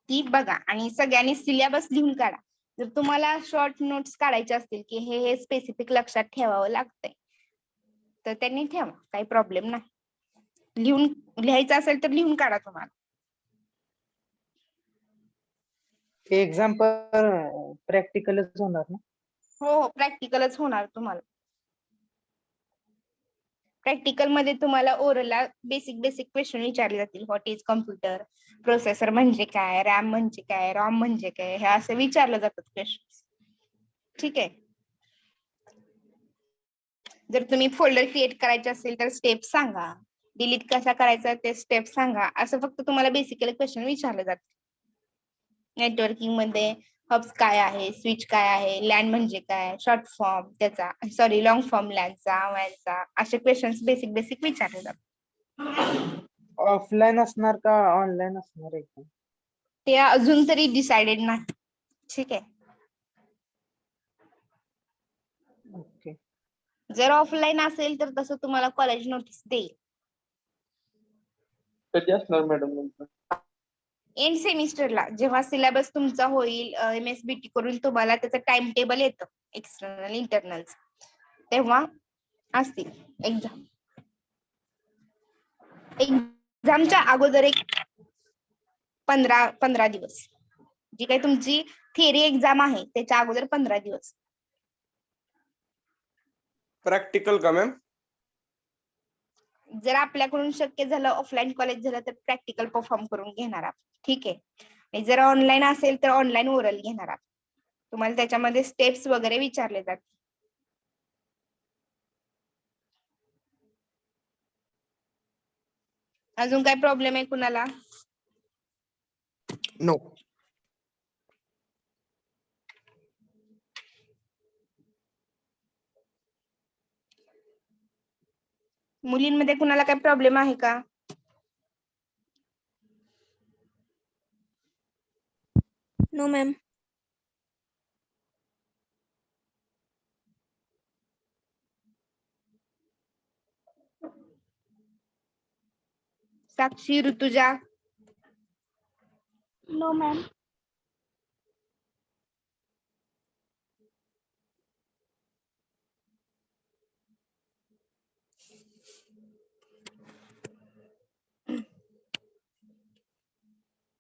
ती बघा आणि सगळ्यांनी सिलेबस लिहून काढा. जर तुम्हाला शॉर्ट नोट्स काढायचे असतील की हे स्पेसिफिक लक्षात ठेवावं लागतंय तर त्यांनी ठेवा, काही प्रॉब्लेम नाही. लिहायचं असेल तर लिहून काढा तुम्हाला. एक्झाम पर प्रॅक्टिकलच होणार ना? हो, प्रॅक्टिकलच होणार तुम्हाला. प्रॅक्टिकल मध्ये तुम्हाला ओरलला बेसिक क्वेश्चन विचारले जातील. व्हॉट इज कम्प्युटर, प्रोसेसर म्हणजे काय, रॅम म्हणजे काय, रॉम म्हणजे काय, हे असं विचारलं जातात क्वेश्चन. ठीक आहे. जर तुम्ही फोल्डर क्रिएट करायचे असेल तर स्टेप सांगा, डिलीट कसा करायचा ते स्टेप सांगा, असं फक्त तुम्हाला बेसिकली क्वेश्चन विचारले जातात. नेटवर्किंग मध्ये हब्स काय आहे, स्विच काय आहे, लॅन म्हणजे काय, शॉर्ट फॉर्म त्याचा, सॉरी लॉंग फॉर्म लॅनचा, वॅनचा, असे क्वेश्चन्स बेसिक विचारले जातात. ऑफलाईन असणार का ऑनलाईन असणार एक्झाम? ते अजून तरी डिसाइडेड नाही. ठीक आहे. ओके. जर ऑफलाईन असेल तर तसं तुम्हाला कॉलेज नोटीस देईल. कधी असणार मॅडम? एंड सेमिस्टरला जेव्हा सिलेबस तुमचा होईल, MSBT करून तुम्हाला त्याचं टाइम टेबल येतं एक्सटर्नल इंटरनल, तेव्हा असतील एक्झाम. एक्झामच्या अगोदर एक 15 दिवस, जी काही तुमची थिअरी एक्झाम आहे त्याच्या अगोदर 15 दिवस. प्रॅक्टिकल का मॅम? जर आपल्याकडून शक्य झालं ऑफलाईन कॉलेज झालं तर प्रॅक्टिकल परफॉर्म करून घेणार आहात. ठीक आहे. आणि जर ऑनलाईन असेल तर ऑनलाईन ओरल घेणार आहात. तुम्हाला त्याच्यामध्ये स्टेप्स वगैरे विचारले जातात. अजून काय प्रॉब्लेम आहे कुणाला? नो. मुलींमध्ये कुणाला काही प्रॉब्लेम आहे का? No ma'am. Sakshi, Rutuja, no ma'am.